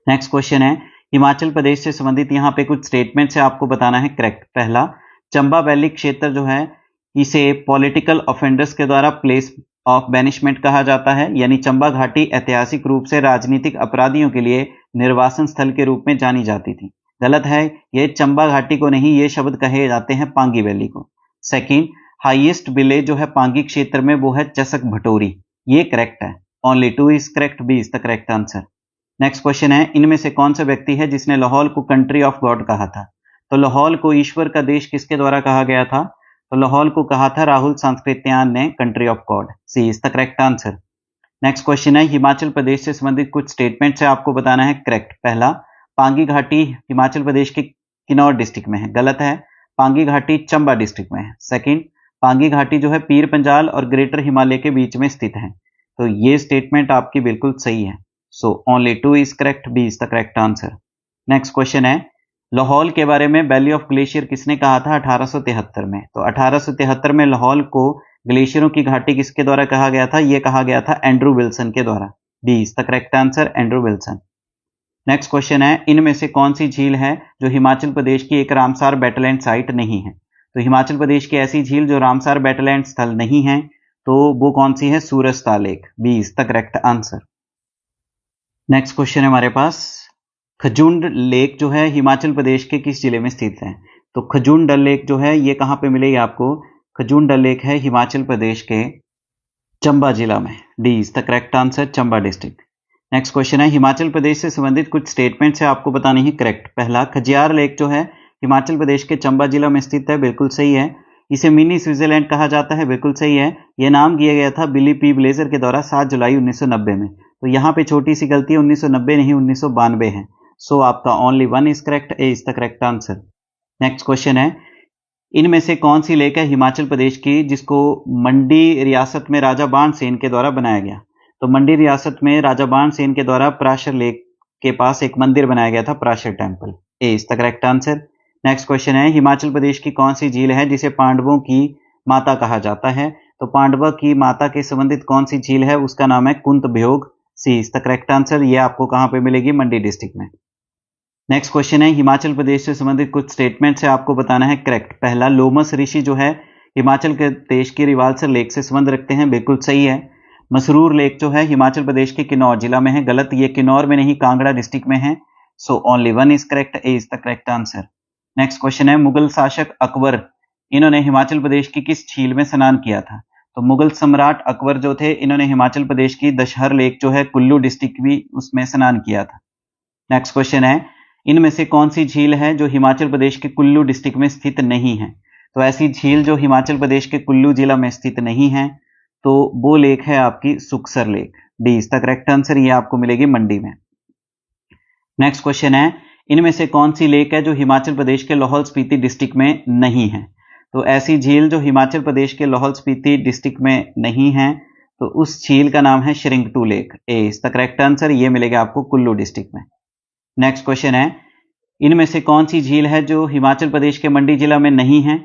Next question है, हिमाचल प्रदेश से संबंधित यहाँ पे कुछ स्टेटमेंट्स है, आपको बताना है करेक्ट। पहला, चंबा वैली क्षेत्र जो है इसे पॉलिटिकल ऑफेंडर्स के द्वारा प्लेस ऑफ बैनिशमेंट कहा जाता है, यानी चंबा घाटी ऐतिहासिक रूप से राजनीतिक अपराधियों के लिए निर्वासन स्थल के रूप में जानी जाती थी। गलत है, ये चंबा घाटी को नहीं, ये शब्द कहे जाते हैं पांगी वैली को। सेकंड, हाईएस्ट विलेज जो है पांगी क्षेत्र में वो है चसक भटोरी, ये करेक्ट है। Only 2 is correct, B is the correct answer. Next question है, इनमें से कौन सा व्यक्ति है जिसने लाहौल को कंट्री ऑफ गॉड कहा था? तो लाहौल को ईश्वर का देश किसके द्वारा कहा गया था? तो लाहौल को कहा था राहुल सांस्कृत्यायन ने country of God, C is the correct answer. Next question है, हिमाचल प्रदेश से संबंधित कुछ स्टेटमेंट्स है, आपको बताना है करेक्ट। पहला, पांगी घाटी हिमाचल प्रदेश के किन्नौर डिस्ट्रिक्ट में है, गलत है। पांगी घाटी चंबा डिस्ट्रिक्ट में है। सेकंड, पांगी घाटी जो है पीर पंजाल और ग्रेटर हिमालय के बीच में स्थित है, तो ये स्टेटमेंट आपकी बिल्कुल सही है। So only 2 is correct, B is the correct answer. Next question है, लाहौल के बारे में वैली ऑफ ग्लेशियर किसने कहा था 1873 में? तो 1873 में लाहौल को ग्लेशियरों की घाटी किसके द्वारा कहा गया था? यह कहा गया था एंड्रू विल्सन के द्वारा, B is the correct answer, Andrew Wilson. Next question है, इनमें से कौन सी झील है जो हिमाचल प्रदेश की एक रामसार बैटलैंड साइट नहीं है? तो हिमाचल प्रदेश की ऐसी झील जो रामसार बैटलैंड स्थल नहीं है, तो वो कौन सी है? Surajtal lake, B is the correct answer. Next question है हमारे पास, खजूंड लेक जो है हिमाचल प्रदेश के किस जिले में स्थित है? तो खजूंड लेक जो है ये कहां पे मिलेगी आपको? खजूंड लेक है हिमाचल प्रदेश के चंबा जिला में, D is the correct answer, Chamba district. Next question है, हिमाचल प्रदेश से संबंधित कुछ स्टेटमेंट्स है, आपको बतानी है करेक्ट। पहला, खजियार लेक जो है हिमाचल प्रदेश के चंबा जिला में स्थित है, बिल्कुल सही है। इसे मिनी स्विट्जरलैंड कहा जाता है, बिल्कुल सही है। यह नाम दिया गया था बिली पी ब्लेजर के द्वारा 7 जुलाई 1990 में। तो यहाँ पे छोटी सी गलती है, 1990 नहीं 1992 है। सो आपका only 1 is correct, A is the correct answer. Next question है, इनमें से कौन सी लेक है हिमाचल प्रदेश की जिसको मंडी रियासत में राजा बाण सेन के द्वारा बनाया गया? तो मंडी रियासत में राजा बाण सेन के द्वारा पराशर लेक के पास एक मंदिर बनाया गया था, Parashar temple, A is the correct answer. Next question है, हिमाचल प्रदेश की कौन सी झील है जिसे पांडवों की माता कहा जाता है? तो पांडवों की माता के संबंधित कौन सी झील है? उसका नाम है कुंत भयोग, सी इज द करेक्ट आंसर। ये आपको कहां पे मिलेगी? मंडी डिस्ट्रिक्ट में। नेक्स्ट क्वेश्चन है, हिमाचल प्रदेश से संबंधित कुछ स्टेटमेंट्स है, आपको बताना है करेक्ट। पहला, लोमस ऋषि जो है हिमाचल प्रदेश की रिवाल्सर लेक से संबंध रखते हैं, बिल्कुल सही है। मसरूर लेक जो है हिमाचल प्रदेश के किन्नौर जिला में है, गलत, ये किन्नौर में नहीं कांगड़ा डिस्ट्रिक्ट में है। So only 1 is correct, A is the correct answer. Next question है, मुगल शासक अकबर इन्होंने हिमाचल प्रदेश की किस झील में स्नान किया था? तो मुगल सम्राट अकबर जो थे इन्होंने हिमाचल प्रदेश की दशहर लेक जो है कुल्लू डिस्ट्रिक्ट भी उसमें स्नान किया था। नेक्स्ट क्वेश्चन है, इनमें से कौन सी झील है जो हिमाचल प्रदेश के कुल्लू डिस्ट्रिक्ट में स्थित नहीं है? तो ऐसी झील जो हिमाचल प्रदेश के कुल्लू जिला में स्थित नहीं है, तो वो लेक है आपकी Suksar lake, D is the correct answer. ये आपको मिलेगी मंडी में। नेक्स्ट क्वेश्चन है, इनमें से कौन सी लेक है जो हिमाचल प्रदेश के लाहौल स्पीति डिस्ट्रिक्ट में नहीं है? तो ऐसी झील जो हिमाचल प्रदेश के लाहौल स्पीति डिस्ट्रिक्ट में नहीं है, तो उस झील का नाम है Shringtu lake, A is the correct answer. ये मिलेगा आपको कुल्लू डिस्ट्रिक्ट में। नेक्स्ट क्वेश्चन है, इनमें से कौन सी झील है जो हिमाचल प्रदेश के मंडी जिला में नहीं है?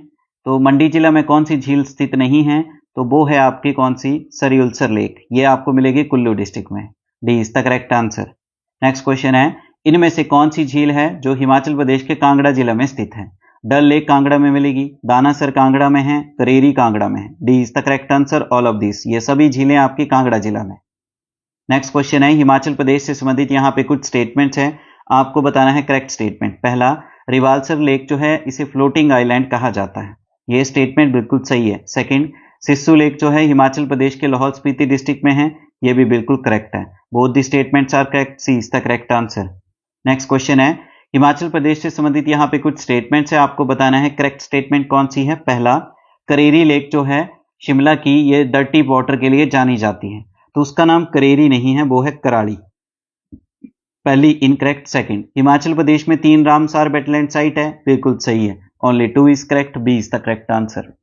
तो मंडी जिला में कौन सी झील स्थित नहीं है? तो वो है आपकी कौन सी? सरियुलसर लेक, ये आपको मिलेगी कुल्लू डिस्ट्रिक्ट में, D is the correct answer. Next question है, इनमें से कौन सी झील है जो हिमाचल प्रदेश के कांगड़ा जिला में स्थित है? डल लेक कांगड़ा में मिलेगी, दानासर कांगड़ा में है, करेरी कांगड़ा में है, D is the correct answer, all of this. ये सभी झीलें आपकी कांगड़ा जिला में। नेक्स्ट क्वेश्चन है, हिमाचल प्रदेश से संबंधित यहाँ पे कुछ स्टेटमेंट्स है, आपको बताना है करेक्ट स्टेटमेंट। पहला, रिवाल्सर लेक जो है इसे फ्लोटिंग आइलैंड कहा जाता है, ये स्टेटमेंट बिल्कुल सही है। सेकंड, सिस्सू लेक जो है हिमाचल प्रदेश के लाहौल स्पीति डिस्ट्रिक्ट में है, ये भी बिल्कुल करेक्ट है। Both the statements are correct, C is the correct answer. Next question है, हिमाचल प्रदेश से संबंधित यहाँ पे कुछ स्टेटमेंट्स है, आपको बताना है करेक्ट स्टेटमेंट कौन सी है। पहला, करेरी लेक जो है शिमला की, ये डर्टी वाटर के लिए जानी जाती है, तो उसका नाम करेरी नहीं है, वो है कराड़ी। पहली इनकरेक्ट। सेकंड, हिमाचल प्रदेश में 3 रामसार वेटलैंड साइट है, बिल्कुल सही है, only 2 is correct, B is the correct answer.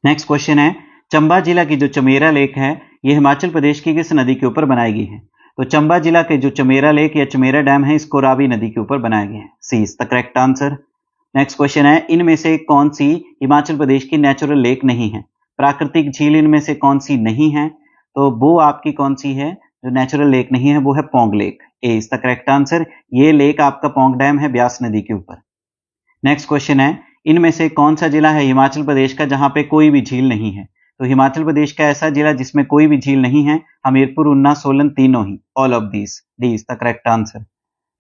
Next question है, चंबा जिला की जो चमेरा लेक है, ये हिमाचल प्रदेश की किस नदी के ऊपर बनाई गई है? तो चंबा जिला के जो चमेरा लेक या चमेरा डैम है, इसको रावी नदी के ऊपर बनाया गया है, C is the correct answer. Next question है, इनमें से कौन सी हिमाचल प्रदेश की नेचुरल लेक नहीं है? प्राकृतिक झील इनमें से कौन सी नहीं है? तो वो आपकी कौन सी है जो नेचुरल लेक नहीं है? वो है Pong lake, A is the correct answer. ये लेक आपका पोंग डैम है ब्यास नदी के ऊपर। नेक्स्ट क्वेश्चन है, इनमें से कौन सा जिला है हिमाचल प्रदेश का जहां पे कोई भी झील नहीं है? तो हिमाचल प्रदेश का ऐसा जिला जिसमें कोई भी झील नहीं है, हमीरपुर, ऊना, सोलन, तीनों ही, all of these, D is the correct answer.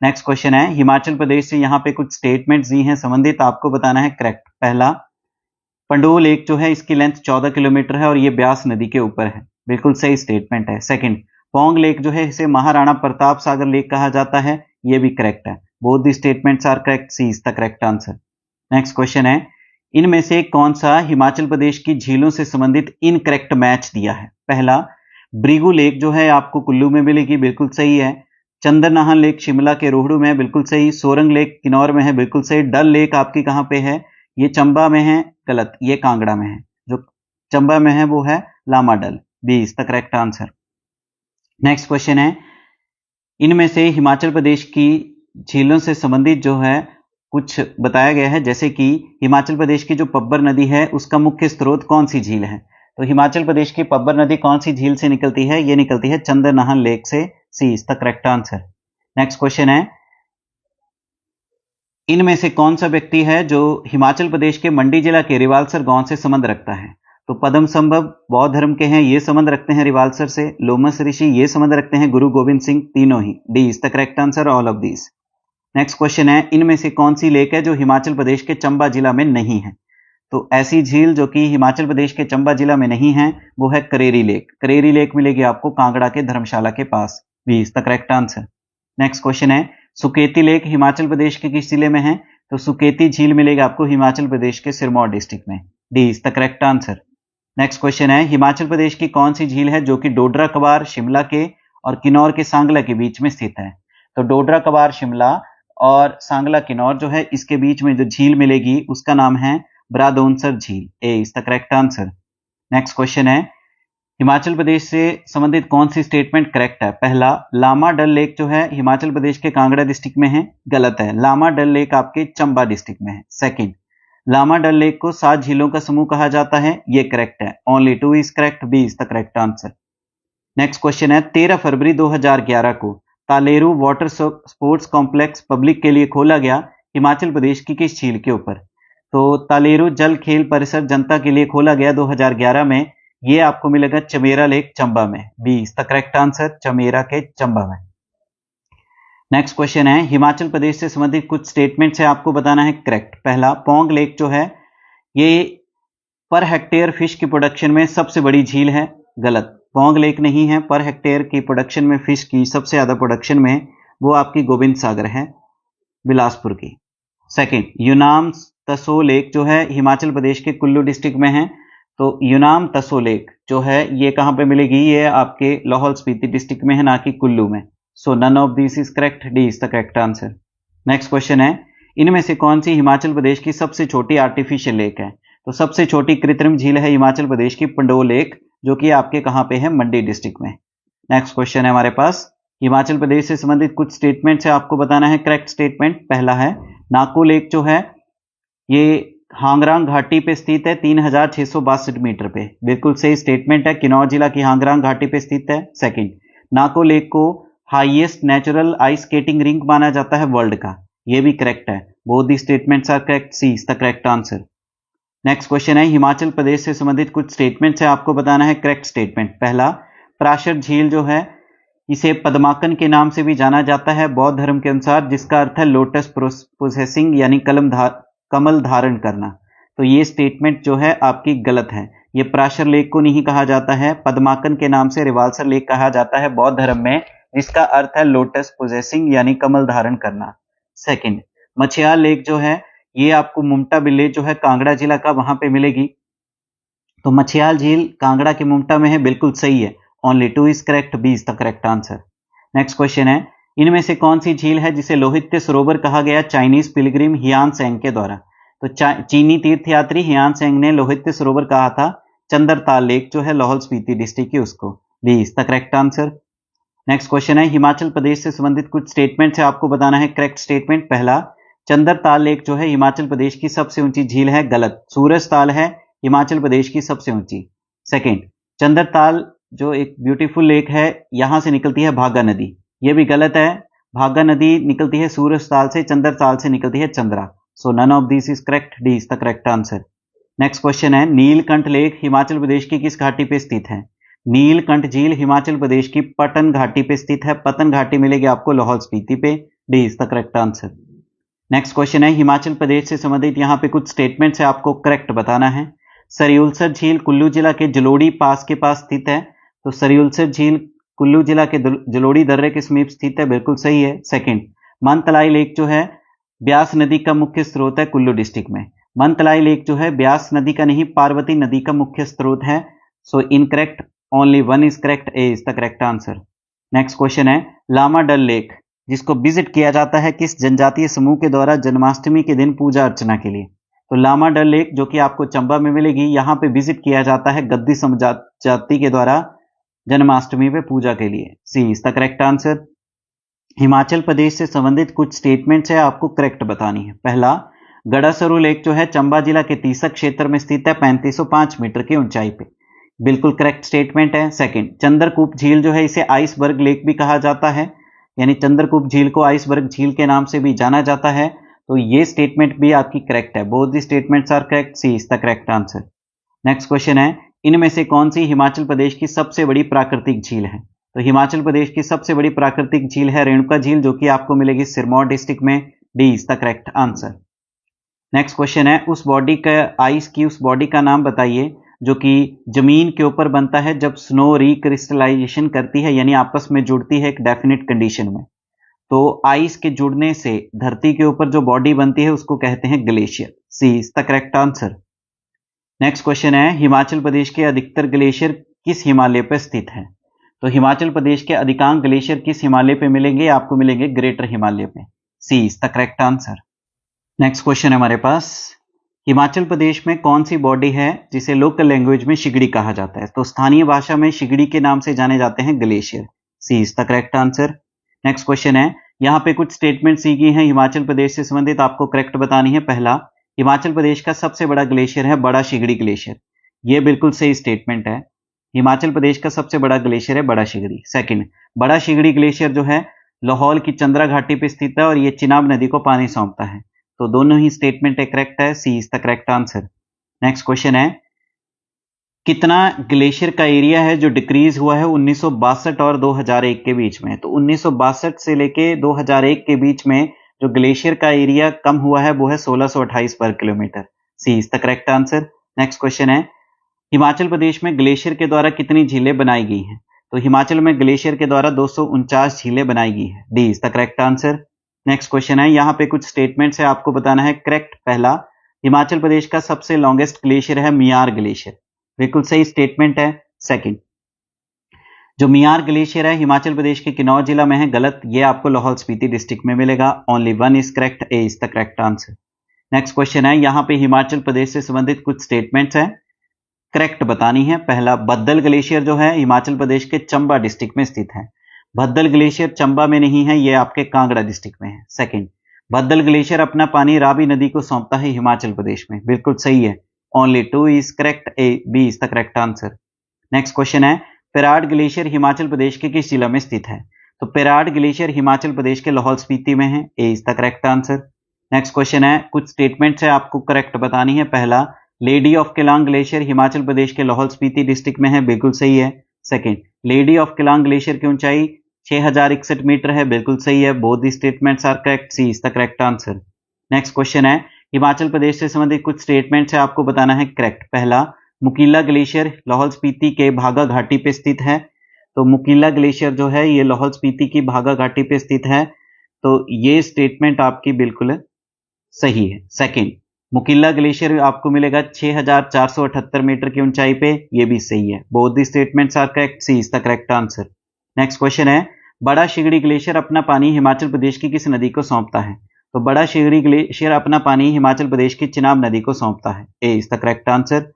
Next question है, हिमाचल प्रदेश से यहाँ पे कुछ स्टेटमेंट्स दी हैं संबंधित, आपको बताना है करेक्ट। पहला, पंडोह लेक जो है इसकी लेंथ 14 किलोमीटर है और ये ब्यास नदी के ऊपर है, बिल्कुल सही स्टेटमेंट है। सेकंड, पोंग लेक जो है इसे महाराणा प्रताप सागर लेक कहा जाता है, ये भी करेक्ट है, both the statements are correct, C is the correct answer. Next question है, इनमें से कौन सा हिमाचल प्रदेश की झीलों से संबंधित इनकरेक्ट मैच दिया है? पहला, ब्रिगू लेक जो है आपको कुल्लू में मिलेगी, बिल्कुल सही है। चंद्रनाहन लेक शिमला के रोहड़ू में है, बिल्कुल सही। सोरंग लेक किन्नौर में है, बिल्कुल सही। डल लेक आपकी कहां पे है? ये चंबा में है, गलत, ये कांगड़ा में है। जो चंबा में है वो है Lama Dal, B is the correct answer. Next question है, इनमें से हिमाचल प्रदेश की झीलों से संबंधित जो है कुछ बताया गया है, जैसे कि हिमाचल प्रदेश की जो पब्बर नदी है उसका मुख्य स्रोत कौन सी झील है? तो हिमाचल प्रदेश की पब्बर नदी कौन सी झील से निकलती है? ये निकलती है चंद्रनाहन लेक से, C is the correct answer. Next question है, इनमें से कौन सा व्यक्ति है जो हिमाचल प्रदेश के मंडी जिला के रिवालसर गांव से संबंध रखता है? तो पद्म संभव बौद्ध धर्म के हैं, ये संबंध रखते हैं रिवालसर से। लोमस ऋषि ये संबंध रखते हैं गुरु गोविंद सिंह, तीनों ही, D is the correct answer, all of these. Next question है, इनमें से कौन सी लेक है जो हिमाचल प्रदेश के चंबा जिला में नहीं है? तो ऐसी झील जो कि हिमाचल प्रदेश के चंबा जिला में नहीं है वो है करेरी लेक। करेरी लेक मिलेगी आपको कांगड़ा के धर्मशाला के पास, B is the correct answer. Next question है, सुकेती लेक हिमाचल प्रदेश के किस जिले में है? तो सुकेती झील मिलेगी आपको हिमाचल प्रदेश के सिरमौर डिस्ट्रिक्ट में, D is the correct answer. Next question है, हिमाचल प्रदेश की कौन सी झील है जो कि डोडरा कबार शिमला के और किन्नौर के सांगला के बीच में स्थित है? तो डोडरा कबार शिमला और सांगला किन्नौर जो है इसके बीच में जो झील मिलेगी उसका नाम है ब्रादोनसर झील, A is the correct answer. Next question है, हिमाचल प्रदेश से संबंधित कौन सी स्टेटमेंट करेक्ट है? पहला, लामा डल लेक जो है हिमाचल प्रदेश के कांगड़ा डिस्ट्रिक्ट में है, गलत है, लामा डल लेक आपके चंबा डिस्ट्रिक्ट में है। सेकंड, लामा डल लेक को 7 झीलों का समूह कहा जाता है, ये करेक्ट है, only 2 is correct, B is the correct answer. Next question है, 13 फरवरी 2011 को Taleru water sports complex public के लिए खोला गया, हिमाचल प्रदेश की किस झील के ऊपर? तो तालेरू जल खेल परिसर जनता के लिए खोला गया 2011 में, ये आपको मिलेगा चमेरा लेक चंबा में, B is the correct answer, Chamera के चंबा में। नेक्स्ट क्वेश्चन है, हिमाचल प्रदेश से संबंधित कुछ स्टेटमेंट्स है, आपको बताना है करेक्ट। पहला, पोंग लेक जो है ये पर हेक्टेयर फिश की प्रोडक्शन में सबसे बड़ी झील है, गलत, पोंग लेक नहीं है। पर हेक्टेयर की प्रोडक्शन में फिश की सबसे ज्यादा प्रोडक्शन में वो आपकी गोविंद सागर है बिलासपुर की। सेकंड, यूनाम तसो लेक जो है हिमाचल प्रदेश के कुल्लू डिस्ट्रिक्ट में है, तो यूनाम तसो लेक जो है ये कहां पे मिलेगी? ये आपके लाहौल स्पीति डिस्ट्रिक्ट में है, ना कि कुल्लू में। So none of this is correct, D is the correct answer. Next question है, इनमें से कौन सी हिमाचल प्रदेश की सबसे छोटी आर्टिफिशियल लेक है? तो सबसे छोटी कृत्रिम झील है हिमाचल प्रदेश की पंडोह लेक, जो कि आपके कहां पे है? मंडी डिस्ट्रिक्ट में। नेक्स्ट क्वेश्चन है हमारे पास, हिमाचल प्रदेश से संबंधित कुछ स्टेटमेंट्स है, आपको बताना है करेक्ट स्टेटमेंट। पहला है, नाको लेक जो है ये हांगरांग घाटी पे स्थित है 3662 मीटर पे, बिल्कुल सही स्टेटमेंट है, किन्नौर जिला की हांगरांग घाटी पे स्थित है। सेकंड, नाको लेक को highest natural ice skating rink माना जाता है वर्ल्ड का, ये भी करेक्ट है, both the statements are correct, C is the correct answer. Next question है, हिमाचल प्रदेश से संबंधित कुछ स्टेटमेंट्स है, आपको बताना है करेक्ट स्टेटमेंट। पहला, पराशर झील जो है इसे पद्माकन के नाम से भी जाना जाता है बौद्ध धर्म के अनुसार, जिसका अर्थ है लोटस प्रोसेसिंग यानी कमल धारण करना, तो ये स्टेटमेंट जो है आपकी गलत है, ये पराशर लेक को नहीं कहा जाता है। पद्माकन के नाम से रिवाल्सर लेक कहा जाता है बौद्ध धर्म में, जिसका अर्थ है लोटस पोजेसिंग यानी कमल धारण करना। सेकंड, मछियाल लेक जो है ये आपको मुमटा विलेज जो है कांगड़ा जिला का, वहां पे मिलेगी। तो मछियाल झील कांगड़ा के मुमटा में है, बिल्कुल सही है। Only 2 is correct, B is the correct answer. Next question है, इनमें से कौन सी झील है जिसे लोहित्य सरोवर कहा गया चाइनीज पिलग्रिम हियान सेंग के द्वारा? तो चीनी तीर्थयात्री हियान सेंग ने लोहित्य सरोवर कहा था चंद्रताल लेक जो है लाहौल स्पीति डिस्ट्रिक्ट की, उसको। B is the correct answer. Next question है, हिमाचल प्रदेश से संबंधित कुछ स्टेटमेंट है, आपको बताना है करेक्ट स्टेटमेंट। पहला, चंद्रताल लेक जो है हिमाचल प्रदेश की सबसे ऊंची झील है, गलत। सूरजताल है हिमाचल प्रदेश की सबसे ऊंची। सेकंड, चंद्रताल जो एक ब्यूटीफुल लेक है, यहां से निकलती है भागा नदी, ये भी गलत है। भागा नदी निकलती है सूरजताल से, चंद्रताल से निकलती है Chandra. So none of this is correct, D is the correct answer. Next question है, नीलकंठ लेक हिमाचल प्रदेश की किस घाटी पे स्थित है? नीलकंठ झील हिमाचल प्रदेश की पटन घाटी पे स्थित है। पतन घाटी मिलेगी आपको लाहौल स्पीति पे, D is the correct answer. Next question है, हिमाचल प्रदेश से संबंधित यहाँ पे कुछ स्टेटमेंट्स है, आपको करेक्ट बताना है। सरियुलसर झील कुल्लू जिला के जलोड़ी पास के पास स्थित है। तो सरियुलसर झील कुल्लू जिला के जलोड़ी दर्रे के समीप स्थित है, बिल्कुल सही है। सेकंड, मनतलाई लेक जो है ब्यास नदी का मुख्य स्रोत है कुल्लू डिस्ट्रिक्ट में। मनतलाई लेक जो है ब्यास नदी का नहीं, पार्वती नदी का मुख्य स्रोत है। So incorrect, only 1 is correct, A is the correct answer. Next question है, लामा डल लेक जिसको विजिट किया जाता है किस जनजातीय समूह के द्वारा जन्माष्टमी के दिन पूजा अर्चना के लिए? तो लामा डल लेक जो कि आपको चंबा में मिलेगी, यहाँ पे विजिट किया जाता है गद्दी जाति के द्वारा जन्माष्टमी पे पूजा के लिए। C is the correct answer. Himachal Pradesh से संबंधित कुछ स्टेटमेंट्स है, आपको करेक्ट बतानी है। पहला, गड़ासरू लेक जो है चंबा जिला के तीसक क्षेत्र में स्थित है 3505 मीटर की ऊंचाई पे, बिल्कुल करेक्ट स्टेटमेंट है। सेकंड, चंद्रकूप झील जो है इसे आइसबर्ग लेक भी कहा जाता है, यानी चंद्रकूप झील को आइसबर्ग झील के नाम से भी जाना जाता है। तो ये स्टेटमेंट भी आपकी करेक्ट है, both the statements are correct, C is the correct answer. Next question है, इनमें से कौन सी हिमाचल प्रदेश की सबसे बड़ी प्राकृतिक झील है? तो हिमाचल प्रदेश की सबसे बड़ी प्राकृतिक झील है रेणुका झील, जो कि आपको मिलेगी सिरमौर डिस्ट्रिक्ट में, D is the correct answer. Next question है, उस बॉडी का आइस की उस बॉडी का नाम बताइए जो कि जमीन के ऊपर बनता है जब स्नो रिक्रिस्टलाइजेशन करती है, यानी आपस में जुड़ती है एक डेफिनेट कंडीशन में। तो आइस के जुड़ने से धरती के ऊपर जो बॉडी बनती है उसको कहते हैं glacier, C is the correct answer. Next question है, हिमाचल प्रदेश के अधिकतर ग्लेशियर किस हिमालय पर स्थित है? तो हिमाचल प्रदेश के अधिकांश ग्लेशियर किस हिमालय पे मिलेंगे? आपको मिलेंगे ग्रेटर हिमालय पे, C is the correct answer. Next question है हमारे पास, हिमाचल प्रदेश में कौन सी बॉडी है जिसे लोकल लैंग्वेज में शिगड़ी कहा जाता है? तो स्थानीय भाषा में शिगड़ी के नाम से जाने जाते हैं glacier, C is the correct answer. Next question है, यहाँ पे कुछ स्टेटमेंट सी गई हैं हिमाचल प्रदेश से संबंधित, आपको करेक्ट बतानी है। पहला, हिमाचल प्रदेश का सबसे बड़ा ग्लेशियर है बड़ा शिगड़ी ग्लेशियर, ये बिल्कुल सही स्टेटमेंट है। हिमाचल प्रदेश का सबसे बड़ा ग्लेशियर है बड़ा शिगड़ी। सेकंड, बड़ा शिगड़ी ग्लेशियर जो है लाहौल की चंद्रा घाटी पे स्थित है और ये चिनाब नदी को पानी सौंपता है। तो दोनों ही स्टेटमेंट करेक्ट है, C is the correct answer. Next question है, कितना ग्लेशियर का एरिया है जो डिक्रीज हुआ है 1962 और 2001 के बीच में? तो 1962 से लेके 2001 के बीच में जो ग्लेशियर का एरिया कम हुआ है वो है 1628 वर्ग kilometre, C is the correct answer. Next question है, हिमाचल प्रदेश में ग्लेशियर के द्वारा कितनी झीलें बनाई गई हैं? तो हिमाचल में ग्लेशियर के द्वारा 249 झीलें बनाई गई हैं, D is the correct answer. Next question है, यहाँ पे कुछ स्टेटमेंट्स है, आपको बताना है करेक्ट। पहला, हिमाचल प्रदेश का सबसे लॉन्गेस्ट ग्लेशियर है मियार ग्लेशियर, बिल्कुल सही स्टेटमेंट है। सेकंड, जो मियार ग्लेशियर है हिमाचल प्रदेश के किन्नौर जिला में है, गलत, ये आपको लाहौल स्पीति डिस्ट्रिक्ट में मिलेगा, only 1 is correct, A is the correct answer. Next question है, यहाँ पे हिमाचल प्रदेश से संबंधित कुछ स्टेटमेंट्स हैं, करेक्ट बतानी है। पहला, बद्दल ग्लेशियर जो है हिमाचल प्रदेश के चंबा डिस्ट्रिक्ट में स्थित है। बद्दल ग्लेशियर चंबा में नहीं है, ये आपके कांगड़ा डिस्ट्रिक्ट में है। सेकंड, बद्दल ग्लेशियर अपना पानी रावी नदी को सौंपता है हिमाचल प्रदेश में, बिल्कुल सही है, only 2 is correct, A B is the correct answer. Next question है, पेराड ग्लेशियर हिमाचल प्रदेश के किस जिला में स्थित है? तो पेराड ग्लेशियर हिमाचल प्रदेश के लाहौल स्पीति में है, A is the correct answer. Next question है, कुछ स्टेटमेंट्स है, आपको करेक्ट बतानी है। पहला, lady of Keylong glacier Himachal Pradesh के लाहौल स्पीति डिस्ट्रिक्ट में है, बिल्कुल सही है। Second, lady of Keylong glacier की ऊंचाई 6061 मीटर है, बिल्कुल सही है, both the statements are correct, C is the correct answer. Next question है, हिमाचल प्रदेश से संबंधित कुछ स्टेटमेंट्स है, आपको बताना है करेक्ट। पहला, मुकीला ग्लेशियर लाहौल स्पीति के भागा घाटी पे स्थित है। तो मुकीला ग्लेशियर जो है ये लाहौल स्पीति की भागा घाटी पे स्थित है। तो ये स्टेटमेंट आपकी बिल्कुल सही है। सेकंड, मुकीला ग्लेशियर आपको मिलेगा 6478 मीटर की ऊंचाई पे, ये भी सही है। Both the statements are correct, C is the correct answer. Next question है, बड़ा शिगड़ी ग्लेशियर अपना पानी हिमाचल प्रदेश की किस नदी को सौंपता है? तो बड़ा शिगड़ी ग्लेशियर अपना पानी हिमाचल प्रदेश की चिनाब नदी को सौंपता है, A is the correct answer.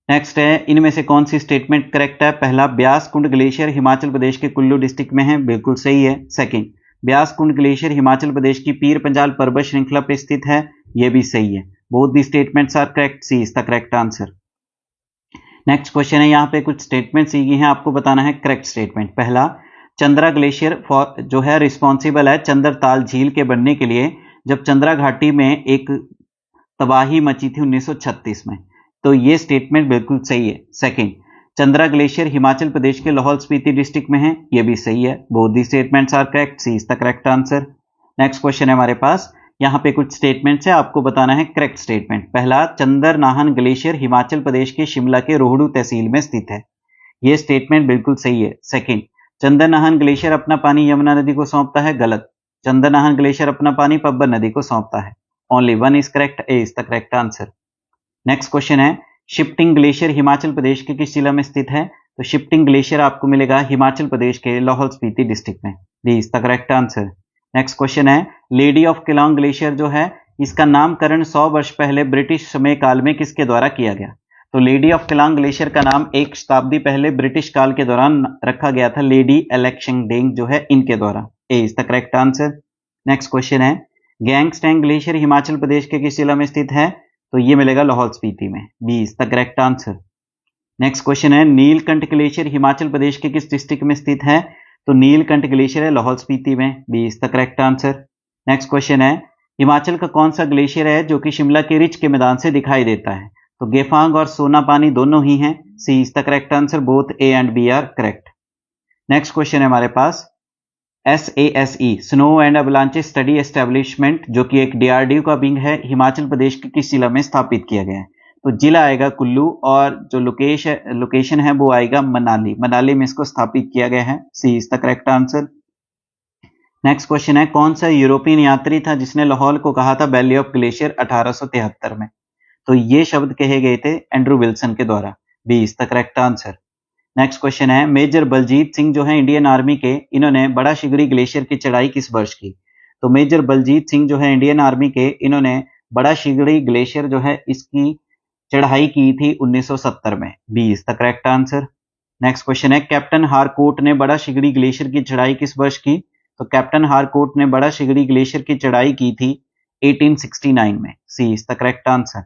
Next है, इनमें से कौन सी स्टेटमेंट करेक्ट है? पहला, ब्यास कुंड ग्लेशियर हिमाचल प्रदेश के कुल्लू डिस्ट्रिक्ट में है, बिल्कुल सही है। सेकंड, ब्यास कुंड ग्लेशियर हिमाचल प्रदेश की पीर पंजाल पर्वत श्रृंखला पर स्थित है, यह भी सही है। Both the statements are correct, C is the correct answer. Next question है, यहाँ पे कुछ स्टेटमेंट दी गई हैं, आपको बताना है करेक्ट स्टेटमेंट। पहला, चंद्रा ग्लेशियर जो है रिस्पॉन्सिबल है चंद्रताल झील के बनने के लिए, जब चंद्रा घाटी में एक तबाही मची थी 1936 में। तो ये स्टेटमेंट बिल्कुल सही है। सेकंड, चंद्रा ग्लेशियर हिमाचल प्रदेश के लाहौल स्पीति डिस्ट्रिक्ट में है, ये भी सही है। Both the statements are correct, C is the correct answer. Next question है हमारे पास, यहाँ पे कुछ स्टेटमेंट्स है, आपको बताना है करेक्ट स्टेटमेंट। पहला, चंद्रनाहन ग्लेशियर हिमाचल प्रदेश के शिमला के रोहडू तहसील में स्थित है, ये स्टेटमेंट बिल्कुल सही है। सेकंड, चंद्रनाहन ग्लेशियर अपना पानी यमुना नदी को सौंपता है, गलत। चंद्रनाहन ग्लेशियर अपना पानी पब्बर नदी को सौंपता है। Only one is correct, A is the correct answer. Next question है, शिफ्टिंग ग्लेशियर हिमाचल प्रदेश के किस जिला में स्थित है? तो शिफ्टिंग ग्लेशियर आपको मिलेगा हिमाचल प्रदेश के लाहौल स्पीति डिस्ट्रिक्ट में, D is the correct answer. Next question है, लेडी ऑफ केलोंग ग्लेशियर जो है इसका नामकरण 100 वर्ष पहले ब्रिटिश समय काल में किसके द्वारा किया गया? तो लेडी ऑफ केलोंग ग्लेशियर का नाम एक शताब्दी पहले ब्रिटिश काल के दौरान रखा गया था, लेडी एलेक्शनडेंग जो है इनके द्वारा, A is the correct answer. Next question है, गैंगस्टैंग ग्लेशियर हिमाचल प्रदेश के किस जिला में स्थित है? तो ये मिलेगा लाहौल स्पीति में, B is the correct answer. Next question है, नीलकंठ ग्लेशियर हिमाचल प्रदेश के किस डिस्ट्रिक्ट में स्थित है? तो नीलकंठ ग्लेशियर है लाहौल स्पीति में, B is the correct answer. Next question है, हिमाचल का कौन सा ग्लेशियर है जो कि शिमला के रिच के मैदान से दिखाई देता है? तो गेफांग और सोना पानी दोनों ही हैं, C is the correct answer. Both A and B are correct. Next question है हमारे पास, SASE snow and avalanche study establishment जो कि एक DRDO का विंग है, हिमाचल प्रदेश के किस जिला में स्थापित किया गया है? तो जिला आएगा कुल्लू और जो लोकेशन है वो आएगा मनाली में इसको स्थापित किया गया है, C is the correct answer. Next question है, कौन सा यूरोपियन यात्री था जिसने लाहौल को कहा था वैली ऑफ ग्लेशियर 1873 में? तो ये शब्द कहे गए थे एंड्रू विल्सन के द्वारा, B is the correct answer. Next question है, मेजर बलजीत सिंह जो है इंडियन आर्मी के, इन्होंने बड़ा शिगड़ी ग्लेशियर की चढ़ाई किस वर्ष की? तो मेजर बलजीत सिंह जो है इंडियन आर्मी के, इन्होंने बड़ा शिगड़ी ग्लेशियर जो है इसकी चढ़ाई की थी 1970 में, B is the correct answer. Next question है, कैप्टन हारकोट ने बड़ा शिगड़ी ग्लेशियर की चढ़ाई किस वर्ष की? तो कैप्टन हारकोट ने बड़ा शिगड़ी ग्लेशियर की चढ़ाई की थी 1869 में, C is the correct answer.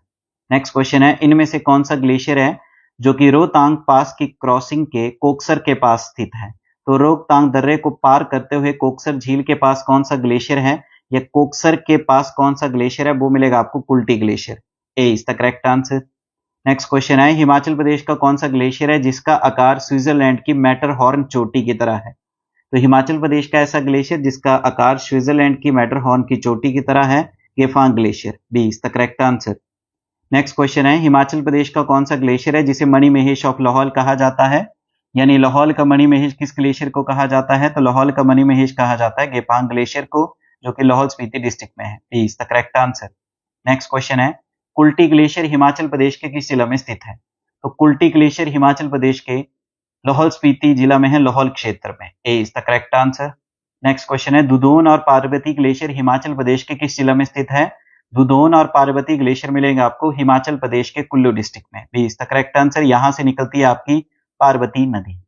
Next question है, इनमें से कौन सा ग्लेशियर है जो कि रोहतांग पास की क्रॉसिंग के कोकसर के पास स्थित है? तो रोहतांग दर्रे को पार करते हुए कोकसर झील के पास कौन सा ग्लेशियर है, या कोकसर के पास कौन सा ग्लेशियर है? वो मिलेगा आपको Kulti glacier, A is the correct answer. Next question है, हिमाचल प्रदेश का कौन सा ग्लेशियर है जिसका आकार स्विट्जरलैंड की मैटरहॉर्न चोटी की तरह है? तो हिमाचल प्रदेश का ऐसा ग्लेशियर जिसका आकार स्विट्जरलैंड की मैटरहॉर्न की चोटी की तरह है, Gephang glacier, B is the correct answer. Next question है, हिमाचल प्रदेश का कौन सा ग्लेशियर है जिसे मणि महेश ऑफ लाहौल कहा जाता है? यानी लाहौल का मणि महेश किस ग्लेशियर को कहा जाता है? तो लाहौल का मणि महेश कहा जाता है गेफांग ग्लेशियर को, जो कि लाहौल स्पीति डिस्ट्रिक्ट में है, B is the correct answer. Next question है, कुल्टी ग्लेशियर हिमाचल प्रदेश के किस जिला में स्थित है? तो कुल्टी ग्लेशियर हिमाचल प्रदेश के लाहौल स्पीति जिला में है, लाहौल क्षेत्र में, A is the correct answer. Next question है, दुधोन और पार्वती ग्लेशियर हिमाचल प्रदेश के किस जिला में स्थित है? दुधोन और पार्वती ग्लेशियर मिलेंगे आपको हिमाचल प्रदेश के कुल्लू डिस्ट्रिक्ट में, B is the correct answer. यहां से निकलती है आपकी पार्वती नदी।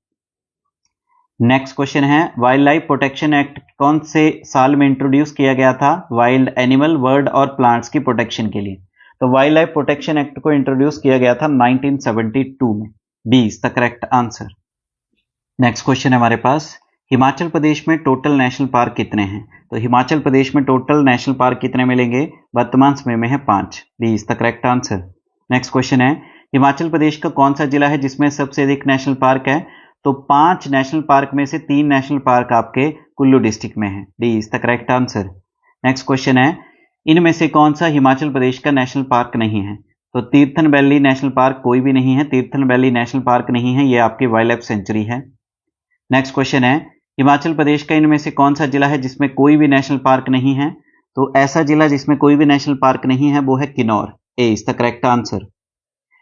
नेक्स्ट क्वेश्चन है, वाइल्ड लाइफ प्रोटेक्शन एक्ट कौन से साल में इंट्रोड्यूस किया गया था वाइल्ड एनिमल, बर्ड और प्लांट्स की प्रोटेक्शन के लिए? तो वाइल्ड लाइफ प्रोटेक्शन एक्ट को इंट्रोड्यूस किया गया था 1972 में, B is the correct answer. Next question है हमारे पास, हिमाचल प्रदेश में टोटल नेशनल पार्क कितने हैं? तो हिमाचल प्रदेश में टोटल नेशनल पार्क कितने मिलेंगे? वर्तमान समय में है 5, B is the correct answer. Next question है, हिमाचल प्रदेश का कौन सा जिला है जिसमें सबसे अधिक नेशनल पार्क है? तो 5 नेशनल पार्क में से 3 नेशनल पार्क आपके कुल्लू डिस्ट्रिक्ट में है, D is the correct answer. Next question है, इनमें से कौन सा हिमाचल प्रदेश का नेशनल पार्क नहीं है? तो तीर्थन वैली नेशनल पार्क कोई भी नहीं है, तीर्थन वैली नेशनल पार्क नहीं है, ये आपकी वाइल्ड लाइफ सेंचुरी है। नेक्स्ट क्वेश्चन है, हिमाचल प्रदेश का इनमें से कौन सा जिला है जिसमें कोई भी नेशनल पार्क नहीं है? तो ऐसा जिला जिसमें कोई भी नेशनल पार्क नहीं है वो है Kinnaur. A is the correct answer.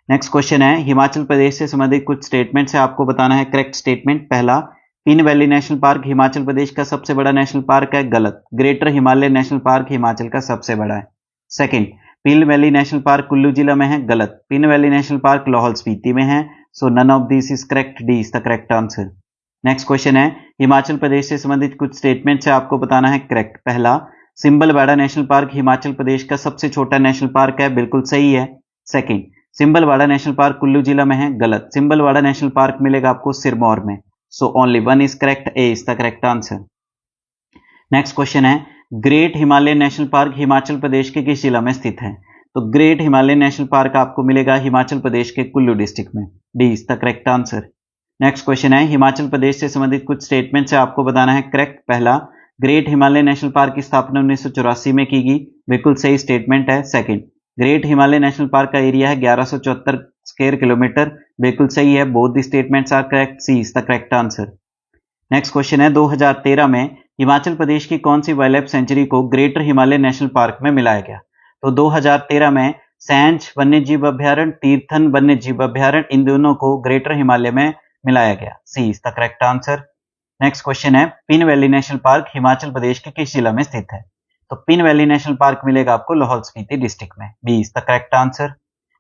Next question है, हिमाचल प्रदेश से संबंधित कुछ स्टेटमेंट है, आपको बताना है करेक्ट स्टेटमेंट। पहला, Pin valley national park Himachal Pradesh का सबसे बड़ा नेशनल पार्क है, गलत। Greater Himalaya national park Himachal का सबसे बड़ा है। Second, Pin valley national park Kullu जिला में है, गलत। Pin valley national park Lahaul Spiti में है, so none of this is correct. D is the correct answer. Next question है, हिमाचल प्रदेश से संबंधित कुछ स्टेटमेंट है, आपको बताना है करेक्ट। पहला, सिंबलवाड़ा नेशनल पार्क हिमाचल प्रदेश का सबसे छोटा नेशनल पार्क है, बिल्कुल सही है। Second, Simbalbara national park Kullu जिला में है, गलत। सिंबलवाड़ा नेशनल पार्क मिलेगा आपको सिरमौर में, so only one is correct. A is the correct answer. Next question है, great Himalaya national park Himachal Pradesh के किस जिला में स्थित है? तो ग्रेट हिमालय नेशनल पार्क आपको मिलेगा हिमाचल प्रदेश के कुल्लू डिस्ट्रिक्ट में। D is the correct answer. Next question है, हिमाचल प्रदेश से संबंधित कुछ स्टेटमेंट्स है, आपको बताना है करेक्ट। पहला, ग्रेट हिमालय नेशनल पार्क की स्थापना 1984 में की गई, बिल्कुल सही स्टेटमेंट है। Second, great Himalaya national park का एरिया है 1174 स्क्वायर किलोमीटर, बिल्कुल सही है। Both the statements are correct. C is the correct answer. Next question है, 2013 में हिमाचल प्रदेश की कौन सी वाइल्ड लाइफ सेंचुरी को ग्रेटर हिमालय नेशनल पार्क में मिलाया गया? तो 2013 में सैंज वन्यजीव अभ्यारण्य, तीर्थन वन्यजीव अभ्यारण्य, इन दोनों को ग्रेटर हिमालय में मिलाया गया। C is the correct answer. Next question है, Pin valley national park Himachal Pradesh के किस जिला में स्थित है? तो पिन वैली नेशनल पार्क मिलेगा आपको लाहौल स्पीति डिस्ट्रिक्ट में। B is the correct answer.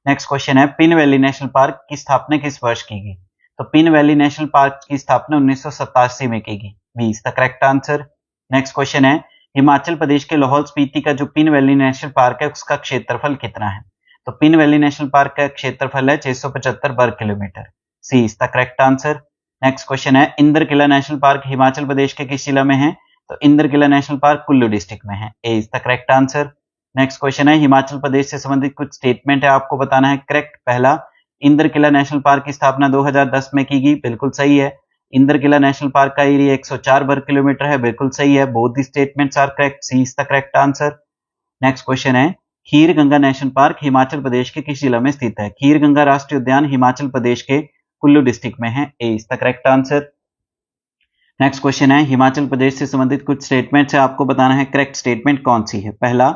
Next question है, पिन वैली नेशनल पार्क की स्थापना किस वर्ष की गई? तो पिन वैली नेशनल पार्क की स्थापना 1987 में की गई। B is the correct answer. Next question है, हिमाचल प्रदेश के लाहौल स्पीति का जो पिन वैली नेशनल पार्क है उसका क्षेत्रफल कितना है? तो पिन वैली नेशनल पार्क का क्षेत्रफल है 675 वर्ग kilometre. C is the correct answer. Next question है, इंद्र किला नेशनल पार्क हिमाचल प्रदेश के किस जिला में है? तो इंद्र किला नेशनल पार्क कुल्लू डिस्ट्रिक्ट में है। A is the correct answer. Next question है, हिमाचल प्रदेश से संबंधित कुछ स्टेटमेंट है, आपको बताना है करेक्ट। पहला, इंद्र किला नेशनल पार्क की स्थापना 2010 में की गई, बिल्कुल सही है। इंद्र किला नेशनल पार्क का एरिया 104 वर्ग किलोमीटर है, बिल्कुल सही है। Both the statements are correct. C is the correct answer. Next question है, Khirganga national park Himachal Pradesh के किस जिला में स्थित है? खीर गंगा राष्ट्रीय उद्यान हिमाचल प्रदेश के कुल्लू डिस्ट्रिक्ट में है। A is the correct answer. Next question है, हिमाचल प्रदेश से संबंधित कुछ स्टेटमेंट्स है, आपको बताना है करेक्ट स्टेटमेंट कौन सी है। पहला,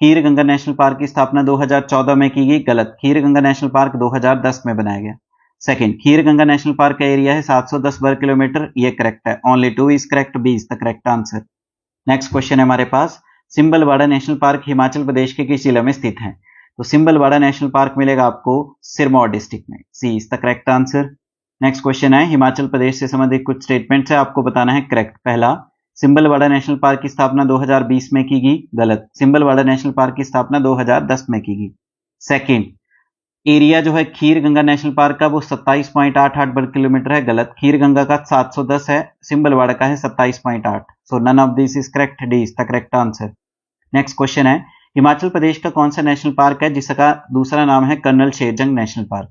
खीर गंगा नेशनल पार्क की स्थापना 2014 में की गई, गलत। खीर गंगा नेशनल पार्क 2010 में बनाया गया। Second, Khirganga national park का एरिया है 710 वर्ग किलोमीटर, ये करेक्ट है। Only 2 is correct. B is the correct answer. Next question है हमारे पास, सिंबलवाड़ा नेशनल पार्क हिमाचल प्रदेश के किस जिला में स्थित है? तो सिंबलवाड़ा नेशनल पार्क मिलेगा आपको सिरमौर डिस्ट्रिक्ट में। C is the correct answer. Next question है, हिमाचल प्रदेश से संबंधित कुछ स्टेटमेंट्स है, आपको बताना है करेक्ट। पहला, सिंबलवाड़ा नेशनल पार्क की स्थापना 2020 में की गई, गलत। सिंबलवाड़ा नेशनल पार्क की स्थापना 2010 में की गई। सेकंड, एरिया जो है खीर गंगा नेशनल पार्क का वो 27.88 वर्ग किलोमीटर है, गलत। खीर गंगा का 710 है, सिंबलवाड़ा का है 27.8। So none of this is correct. D is the correct answer. Next question है, हिमाचल प्रदेश का कौन सा नेशनल पार्क है जिसका दूसरा नाम है कर्नल शेरजंग नेशनल पार्क?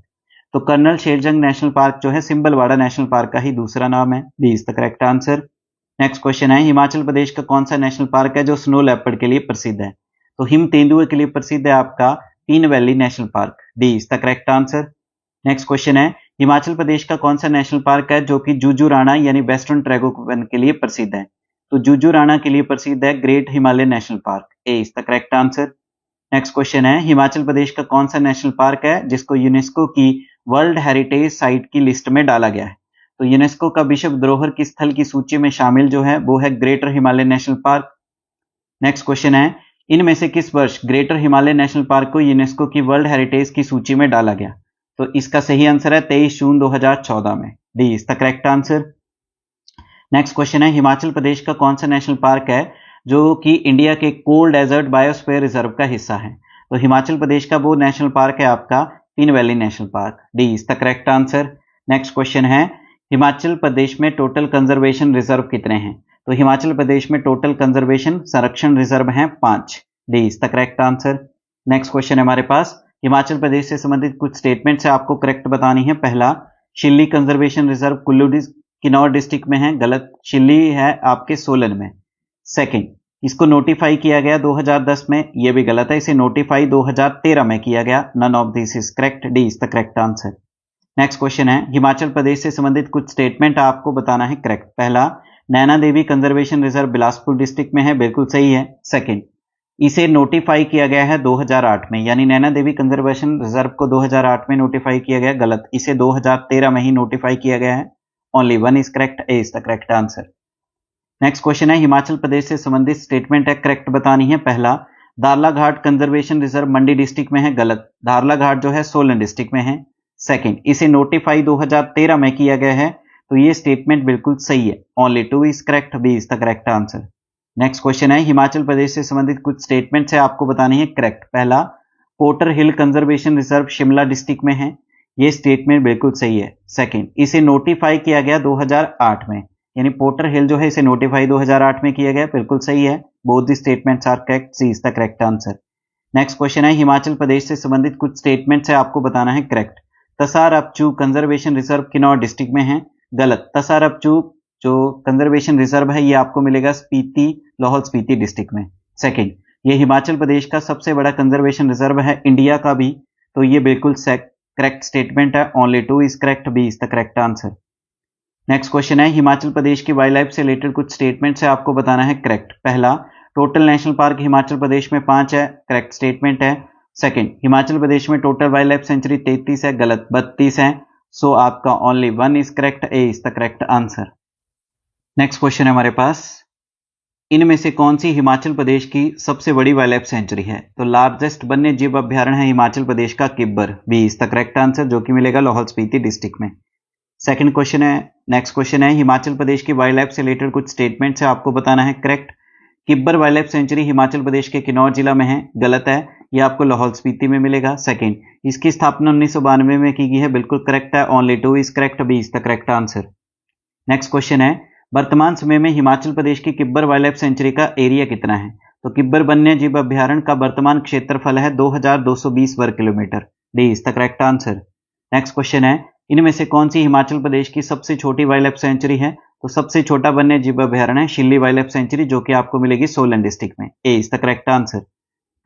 तो कर्नल शेरजंग नेशनल पार्क जो है सिंबलवाड़ा नेशनल पार्क का ही दूसरा नाम है। D is the correct answer. Next question है, हिमाचल प्रदेश का कौन सा नेशनल पार्क है जो स्नो लेपर्ड के लिए प्रसिद्ध है? तो हिम तेंदुए के लिए प्रसिद्ध है आपका pin valley national park. D is the correct answer. Next question है, हिमाचल प्रदेश का कौन सा नेशनल पार्क है जो कि जुजू राणा यानी वेस्टर्न ट्रैगोपन के लिए प्रसिद्ध है? तो जुजू राणा के लिए प्रसिद्ध है great Himalaya national park. A is the correct answer. Next question है, हिमाचल प्रदेश का कौन सा नेशनल पार्क है जिसको यूनेस्को की वर्ल्ड हेरिटेज साइट की लिस्ट में डाला गया है? तो यूनेस्को का विश्व धरोहर की स्थल की सूची में शामिल जो है वो है greater Himalaya national park. Next question है, इनमें से किस वर्ष ग्रेटर हिमालय नेशनल पार्क को यूनेस्को की वर्ल्ड हेरिटेज की सूची में डाला गया? तो इसका सही आंसर है 23 जून 2014 में। D is the correct answer. Next question है, हिमाचल प्रदेश का कौन सा नेशनल पार्क है जो कि इंडिया के कोल्ड डेजर्ट बायोस्फीयर रिजर्व का हिस्सा है? तो हिमाचल प्रदेश का वो नेशनल पार्क है आपका pin valley national park. D is the correct answer. Next question है, हिमाचल प्रदेश में टोटल कंजर्वेशन रिजर्व कितने हैं? तो हिमाचल प्रदेश में टोटल कंजर्वेशन संरक्षण रिजर्व हैं 5। D is the correct answer. Next question है हमारे पास, हिमाचल प्रदेश से संबंधित कुछ स्टेटमेंट्स है, आपको करेक्ट बतानी है। पहला, Shilli conservation reserve Kullu Kinnaur district में है, गलत। शिल्ली है आपके सोलन में। सेकंड, इसको नोटिफाई किया गया 2010 में, ये भी गलत है, इसे नोटिफाई 2013 में किया गया। None of this is correct, D is the correct answer. Next question है, हिमाचल प्रदेश से संबंधित कुछ स्टेटमेंट आपको बताना है करेक्ट। पहला, नैना देवी कंजर्वेशन रिजर्व बिलासपुर डिस्ट्रिक्ट में है, बिल्कुल सही है। सेकंड, इसे नोटिफाई किया गया है 2008 में, यानी नैना देवी कंजर्वेशन रिजर्व को 2008 में नोटिफाई किया गया, गलत, इसे 2013 में ही नोटिफाई किया गया है। Only one is correct, A is the correct answer. Next question है, हिमाचल प्रदेश से संबंधित स्टेटमेंट है करेक्ट बतानी है। पहला, दारला घाट कंजर्वेशन रिजर्व मंडी डिस्ट्रिक्ट में है, गलत, दारला घाट जो है सोलन डिस्ट्रिक्ट में है। सेकंड, इसे नोटिफाई 2013 में किया गया है, तो ये स्टेटमेंट बिल्कुल सही है। Only two is correct, B is the correct answer. Next question है, हिमाचल प्रदेश से संबंधित कुछ स्टेटमेंट्स है आपको बतानी है करेक्ट। पहला, पोर्टर हिल कंजर्वेशन रिजर्व शिमला डिस्ट्रिक्ट में है, ये स्टेटमेंट बिल्कुल सही है। सेकंड, इसे नोटिफाई किया गया 2008 में, यानी पोर्टर हिल जो है इसे नोटिफाई 2008 में किया गया, बिल्कुल सही है। Both the statements are correct, C is the correct answer. Next question है, हिमाचल प्रदेश से संबंधित कुछ स्टेटमेंट्स है आपको बताना है correct. Tsarap Chu conservation reserve Kinnaur district में है, गलत, तसार अपचू जो कंजर्वेशन रिजर्व है ये आपको मिलेगा स्पीति, लाहौल स्पीति डिस्ट्रिक्ट में। सेकंड, ये हिमाचल प्रदेश का सबसे बड़ा कंजर्वेशन रिजर्व है इंडिया का भी, तो ये बिल्कुल करेक्ट स्टेटमेंट है। Only two is correct, B is the correct answer. Next question है, हिमाचल प्रदेश की वाइल्ड लाइफ से रिलेटेड कुछ स्टेटमेंट्स है आपको बताना है करेक्ट। पहला, total national park Himachal Pradesh में 5 है, करेक्ट स्टेटमेंट है। सेकंड, हिमाचल प्रदेश में टोटल वाइल्ड लाइफ सेंचुरी 33 है, गलत, 32 है। सो आपका only one is correct, A is the correct answer. Next question है हमारे पास, इनमें से कौन सी हिमाचल प्रदेश की सबसे बड़ी वाइल्ड लाइफ सेंचुरी है? तो लार्जेस्ट वन्य जीव अभ्यारण्य है हिमाचल प्रदेश का Kibber, B is the correct answer, जो कि मिलेगा लाहौल स्पीति डिस्ट्रिक्ट में। सेकंड क्वेश्चन है, नेक्स्ट क्वेश्चन है, हिमाचल प्रदेश की वाइल्ड लाइफ से रिलेटेड कुछ स्टेटमेंट्स है आपको बताना है correct. Kibber wild life sanctuary Himachal Pradesh के किन्नौर जिला में है, गलत है, ये आपको लाहौल स्पीति में मिलेगा। सेकंड, इसकी स्थापना 1992 में की गई है, बिल्कुल करेक्ट है। Only two is correct, B is the correct answer. Next question है, वर्तमान समय में हिमाचल प्रदेश की किब्बर वाइल्ड लाइफ सेंचुरी का एरिया कितना है? तो किब्बर वन्य जीव अभ्यारण्य का वर्तमान क्षेत्रफल है 2220 वर्ग kilometre, D is the correct answer. Next question है, इनमें से कौन सी हिमाचल प्रदेश की सबसे छोटी वाइल्ड लाइफ सेंचुरी है? तो सबसे छोटा वन्य जीव अभ्यारण्य है शिल्ली वाइल्ड लाइफ सेंचुरी, जो कि आपको मिलेगी सोलन डिस्ट्रिक्ट में, A is the correct answer.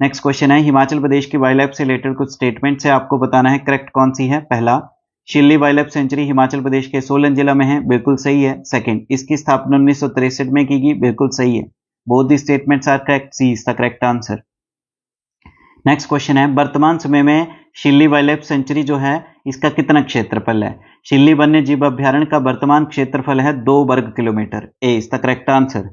Next question है, हिमाचल प्रदेश की वाइल्ड लाइफ से रिलेटेड कुछ स्टेटमेंट से आपको बताना है करेक्ट कौन सी है। पहला, Shilli wild life sanctuary Himachal Pradesh के सोलन जिला में है, बिल्कुल सही है। सेकंड, इसकी स्थापना 1963 में की गई, बिल्कुल सही है। Both the statements are correct, C is the correct answer. Next question है, वर्तमान समय में शिल्ली वाइल्ड लाइफ सेंचुरी जो है इसका कितना क्षेत्रफल है? शिल्ली वन्य जीव अभ्यारण्य का वर्तमान क्षेत्रफल है 2 वर्ग kilometre, A is the correct answer.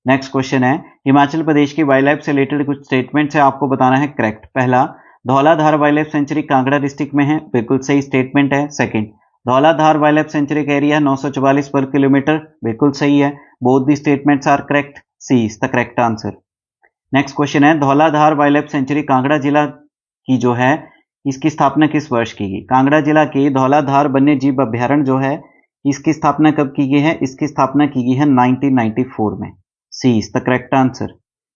Next question है, हिमाचल प्रदेश की वाइल्ड लाइफ से रिलेटेड कुछ स्टेटमेंट्स है आपको बताना है करेक्ट। पहला, Dhauladhar wild life sanctuary Kangra district में है, बिल्कुल सही स्टेटमेंट है। Second, Dhauladhar wild life sanctuary का एरिया 944 वर्ग किलोमीटर, बिल्कुल सही है। Both the statements are correct, C is the correct answer. Next question है, Dhauladhar wild life sanctuary Kangra जिला की जो है इसकी स्थापना किस वर्ष की गई? कांगड़ा जिला के धौलाधार वन्य जीव अभ्यारण्य जो है इसकी स्थापना कब की गई है? इसकी स्थापना की गई है 1994 में, C is the correct answer.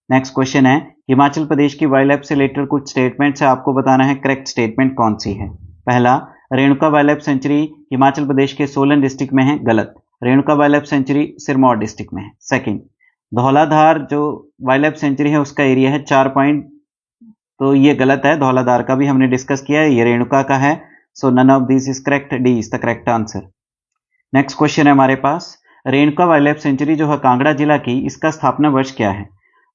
Next question है, हिमाचल प्रदेश की वाइल्ड लाइफ से रिलेटेड कुछ स्टेटमेंट्स है आपको बताना है करेक्ट स्टेटमेंट कौन सी है। पहला, Renuka wild life sanctuary Himachal Pradesh के सोलन डिस्ट्रिक्ट में है, गलत, Renuka wild life sanctuary Sirmaur district में है। सेकंड, धौलाधार जो वाइल्ड लाइफ सेंचुरी है उसका एरिया है 4 पॉइंट, तो ये गलत है, धौलाधार का भी हमने डिस्कस किया है, ये रेणुका का है। So none of this is correct, D is the correct answer. Next question है हमारे पास, रेणुका वाइल्ड लाइफ सेंचुरी जो है कांगड़ा जिला की, इसका स्थापना वर्ष क्या है?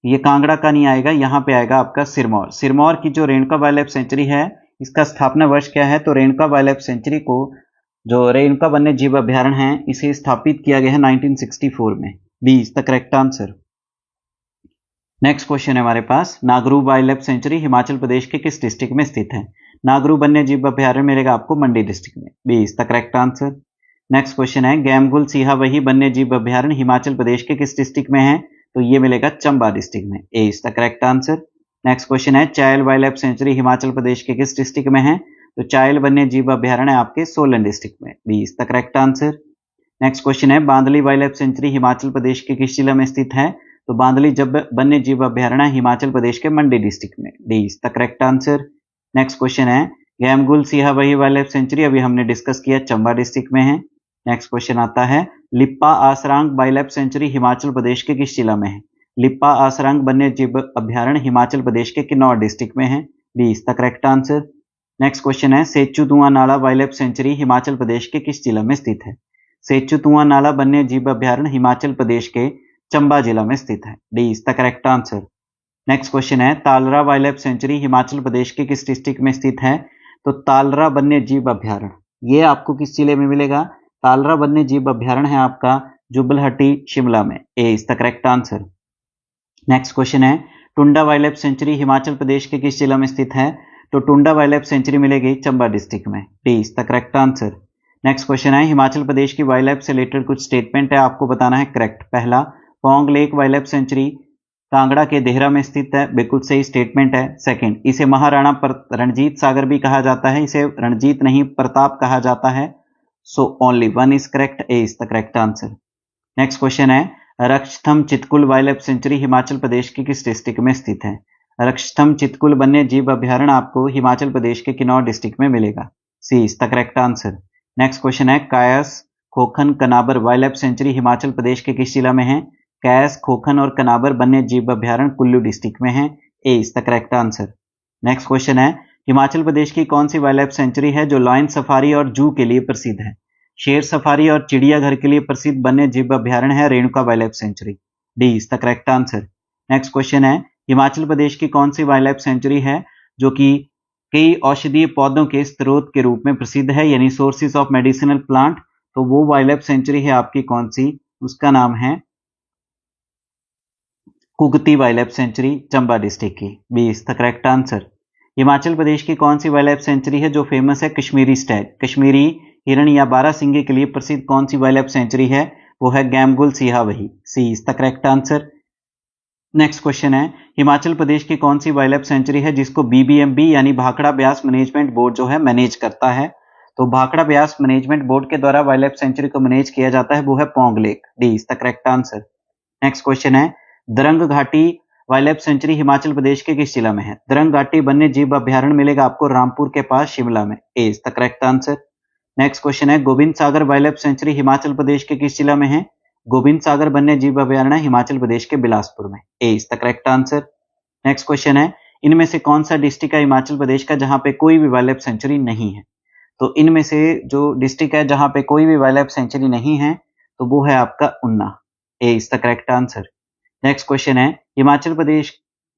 ये कांगड़ा का नहीं आएगा, यहाँ पे आएगा आपका सिरमौर। सिरमौर की जो रेणुका वाइल्ड लाइफ सेंचुरी है इसका स्थापना वर्ष क्या है? तो रेणुका वाइल्ड लाइफ सेंचुरी को जो रेणुका वन्य जीव अभ्यारण्य है इसे स्थापित किया गया है 1964 में, B is the correct answer. Next question है हमारे पास, नागरू wild life sanctuary Himachal Pradesh के किस डिस्ट्रिक्ट में स्थित है? नागरू वन्य जीव अभ्यारण्य मिलेगा आपको मंडी डिस्ट्रिक्ट में, B is the correct answer. Next question है, गैमगुल सिहा वही वन्य जीव अभ्यारण्य हिमाचल प्रदेश के किस डिस्ट्रिक्ट में है? तो ये मिलेगा चंबा डिस्ट्रिक्ट में, A is the correct answer. Next question है, Chail wild life sanctuary Himachal Pradesh के किस डिस्ट्रिक्ट में है? तो चायल वन्य जीव अभ्यारण्य आपके सोलन डिस्ट्रिक्ट में, B is the correct answer. Next question है, Bandli wild life sanctuary Himachal Pradesh के किस जिला में स्थित है? तो बांदली जब वन्य जीव अभ्यारण्य हिमाचल प्रदेश के मंडी डिस्ट्रिक्ट में, D is the correct answer. Next question है, गैमगुल सिहा वही वाइल्ड लाइफ सेंचुरी अभी हमने डिस्कस किया, चंबा डिस्ट्रिक्ट में है। नेक्स्ट क्वेश्चन आता है, Lippa आसरांग wild life sanctuary Himachal Pradesh के किस जिला में है? लिप्पा आसरांग वन्य जीव अभ्यारण्य हिमाचल प्रदेश के किन्नौर डिस्ट्रिक्ट में है। B is the correct answer. Next question है Sechu Tuan Nala wild life sanctuary Himachal Pradesh के किस जिला में स्थित है? सेचू धुआं नाला वन्य जीव अभ्यारण्य हिमाचल प्रदेश के चंबा जिला में स्थित है। D is the correct answer. Next question है तालरा wild life sanctuary Himachal Pradesh के किस डिस्ट्रिक्ट में स्थित है? तो तालरा वन्य जीव अभ्यारण्य ये आपको किस जिले में मिलेगा? तालरा वन्य जीव अभ्यारण्य है आपका जुब्बलहट्टी शिमला में। A is the correct answer. Next question है Tundah wild life sanctuary Himachal Pradesh के किस जिला में स्थित है? तो टुंडा वाइल्ड लाइफ सेंचुरी मिलेगी चंबा डिस्ट्रिक्ट में। D is the correct answer. Next question है हिमाचल प्रदेश की वाइल्ड लाइफ से रिलेटेड कुछ स्टेटमेंट है, आपको बताना है करेक्ट। पहला, Pong lake wild life sanctuary Kangra के देहरा में स्थित है, बिल्कुल सही स्टेटमेंट है। सेकंड, इसे महाराणा रणजीत सागर भी कहा जाता है, इसे रणजीत नहीं प्रताप कहा जाता है। So only one is correct. A is the correct answer. Next question है Rakchham Chitkul wild life sanctuary Himachal Pradesh के किस डिस्ट्रिक्ट में स्थित है? रक्षथम चितकुल वन्य जीव अभ्यारण्य आपको हिमाचल प्रदेश के किन्नौर डिस्ट्रिक्ट में मिलेगा। C is the correct answer. Next question है Kais Khokhan Kanawar wild life sanctuary Himachal Pradesh के किस जिला में है? कैस खोखन और कनाबर वन्य जीव अभ्यारण्य कुल्लू डिस्ट्रिक्ट में है। A is the correct answer. Next question है हिमाचल प्रदेश की कौन सी वाइल्ड लाइफ सेंचुरी है जो लायन सफारी और जू के लिए प्रसिद्ध है? शेर सफारी और चिड़ियाघर के लिए प्रसिद्ध वन्य जीव अभ्यारण्य है Renuka wild life sanctuary. D is the correct answer. Next question है हिमाचल प्रदेश की कौन सी वाइल्ड लाइफ सेंचुरी है जो कि कई औषधीय पौधों के स्रोत के रूप में प्रसिद्ध है, यानी सोर्सेज ऑफ मेडिसिनल प्लांट। तो वो वाइल्ड लाइफ सेंचुरी है आपकी कौन सी? उसका नाम है Kugti wild life sanctuary Chamba district की। B is the correct answer. Himachal Pradesh की कौन सी वाइल्ड लाइफ सेंचुरी है जो फेमस है कश्मीरी स्टैग, कश्मीरी हिरण या बारासिंगे के लिए प्रसिद्ध कौन सी वाइल्ड लाइफ सेंचुरी है? वो है Gamgul Siyabehi. C is the correct answer. Next question है हिमाचल प्रदेश की कौन सी वाइल्ड लाइफ सेंचुरी है जिसको बीबीएमबी यानी भाखड़ा ब्यास मैनेजमेंट बोर्ड जो है मैनेज करता है? तो भाखड़ा ब्यास मैनेजमेंट बोर्ड के द्वारा वाइल्ड लाइफ सेंचुरी को मैनेज किया जाता है, वो है Pong lake. D is the correct answer. Next question है दरंग घाटी wild life sanctuary Himachal Pradesh के किस जिला में है? दरंग घाटी वन्य जीव अभ्यारण्य मिलेगा आपको रामपुर के पास शिमला में। A is the correct answer. Next question है Govind Sagar wild life sanctuary Himachal Pradesh के किस जिला में है? गोविंद सागर वन्य जीव अभ्यारण्य हिमाचल प्रदेश के बिलासपुर में। A is the correct answer. Next question है इनमें से कौन सा डिस्ट्रिक्ट है हिमाचल प्रदेश का जहां पे कोई भी वाइल्ड लाइफ सेंचुरी नहीं है? तो इनमें से जो डिस्ट्रिक्ट है जहां पे कोई भी वाइल्ड लाइफ सेंचुरी नहीं है तो वो है आपका Una. A is the correct answer. Next question है हिमाचल प्रदेश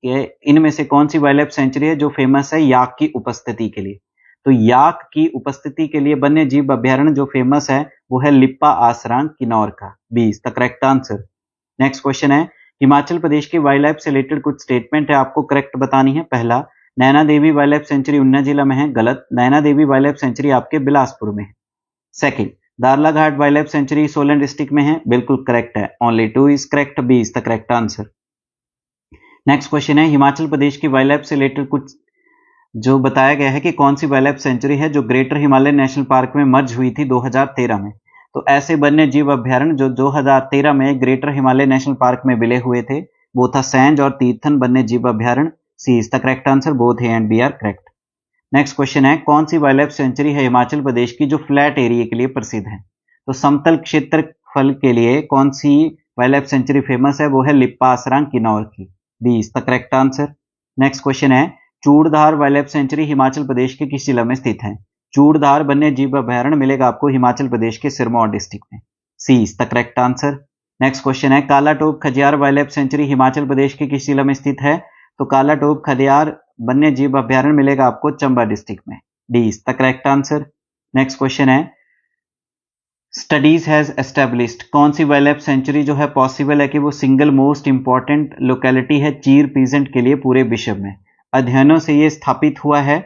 के इनमें से कौन सी वाइल्ड लाइफ सेंचुरी है जो फेमस है याक की उपस्थिति के लिए? तो याक की उपस्थिति के लिए वन्य जीव अभ्यारण्य जो फेमस है वो है लिप्पा आसरांग किन्नौर का। B is the correct answer. Next question है हिमाचल प्रदेश की वाइल्ड लाइफ से रिलेटेड कुछ स्टेटमेंट है, आपको करेक्ट बतानी है। पहला, Naina Devi wild life sanctuary Una जिला में है, गलत। Naina Devi wild life sanctuary आपके बिलासपुर में है। Second, Darlaghat wild life sanctuary Solan district में है, बिल्कुल करेक्ट है। Only two is correct. B is the correct answer. Next question है हिमाचल प्रदेश की वाइल्ड लाइफ से रिलेटेड कुछ जो बताया गया है कि कौन सी वाइल्ड लाइफ सेंचुरी है जो ग्रेटर हिमालय नेशनल पार्क में मर्ज हुई थी 2013 में? तो ऐसे वन्य जीव अभ्यारण्य जो 2013 में ग्रेटर हिमालय नेशनल पार्क में विलय हुए थे वो था सैंज और तीर्थन वन्य जीव अभ्यारण्य। C is the correct answer. Both A and B are correct. Next question है कौन सी वाइल्ड लाइफ सेंचुरी है हिमाचल प्रदेश की जो फ्लैट एरिया के लिए प्रसिद्ध है? तो समतल क्षेत्रफल के लिए कौन सी वाइल्ड लाइफ सेंचुरी फेमस है? वो है लिप्पा आसरांग किन्नौर की। D is the correct answer. Next question है Churdhar wild life sanctuary Himachal Pradesh के किस जिला में स्थित है? चूड़धार वन्य जीव अभ्यारण्य मिलेगा आपको हिमाचल प्रदेश के सिरमौर डिस्ट्रिक्ट में। C is the correct answer. Next question है Kalatop Khajjiar wild life sanctuary Himachal Pradesh के किस जिला में स्थित है? तो कालाटोप खजियार वन्य जीव अभ्यारण्य मिलेगा आपको चंबा डिस्ट्रिक्ट में। D is the correct answer. Next question है स्टडीज हैज एस्टेब्लिश्ड कौन सी वाइल्ड लाइफ सेंचुरी जो है पॉसिबल है कि वो सिंगल मोस्ट इंपॉर्टेंट लोकेलिटी है चीर पीजेंट के लिए पूरे विश्व में? अध्ययनों से यह स्थापित हुआ है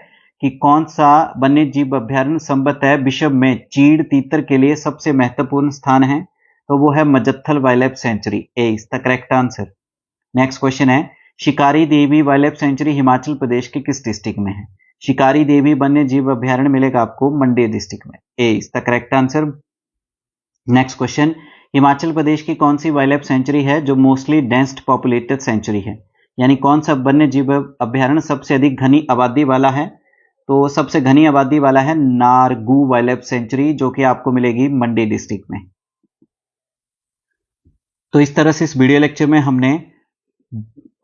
कि कौन सा वन्य जीव अभ्यारण्य संभवतः विश्व में चीड़ तीतर के लिए सबसे महत्वपूर्ण स्थान है, तो वो है Majathal wild life sanctuary. A is the correct answer. Next question है Shikari Devi wild life sanctuary Himachal Pradesh के किस डिस्ट्रिक्ट में है? शिकारी देवी वन्य जीव अभ्यारण्य मिलेगा आपको मंडी डिस्ट्रिक्ट में। A is the correct answer. Next question Himachal Pradesh की कौन सी वाइल्ड लाइफ सेंचुरी है जो मोस्टली डेंस्ड पॉपुलेटेड सेंचुरी है? यानी कौन सा वन्य जीव अभ्यारण्य सबसे अधिक घनी आबादी वाला है? तो सबसे घनी आबादी वाला है नारगू वाइल्ड लाइफ सेंचुरी जो कि आपको मिलेगी मंडी डिस्ट्रिक्ट में। तो इस तरह से इस वीडियो लेक्चर में हमने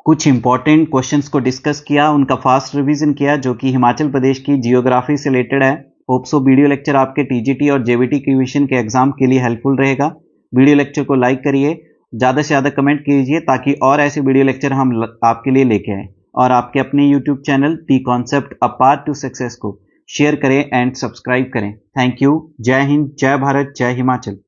कुछ इंपॉर्टेंट क्वेश्चंस को डिस्कस किया, उनका फास्ट रिवीजन किया जो कि हिमाचल प्रदेश की जियोग्राफी से रिलेटेड है। होप सो वीडियो लेक्चर आपके टीजीटी और जेवीटी क्यूएशन के एग्जाम के लिए हेल्पफुल रहेगा। वीडियो लेक्चर को लाइक करिए, ज़्यादा से ज़्यादा कमेंट कीजिए ताकि और ऐसे वीडियो लेक्चर हम आपके लिए लेके आए, और आपके अपने YouTube channel the concept a path to success को शेयर करें एंड सब्सक्राइब करें। Thank you. जय हिंद, जय भारत, जय हिमाचल।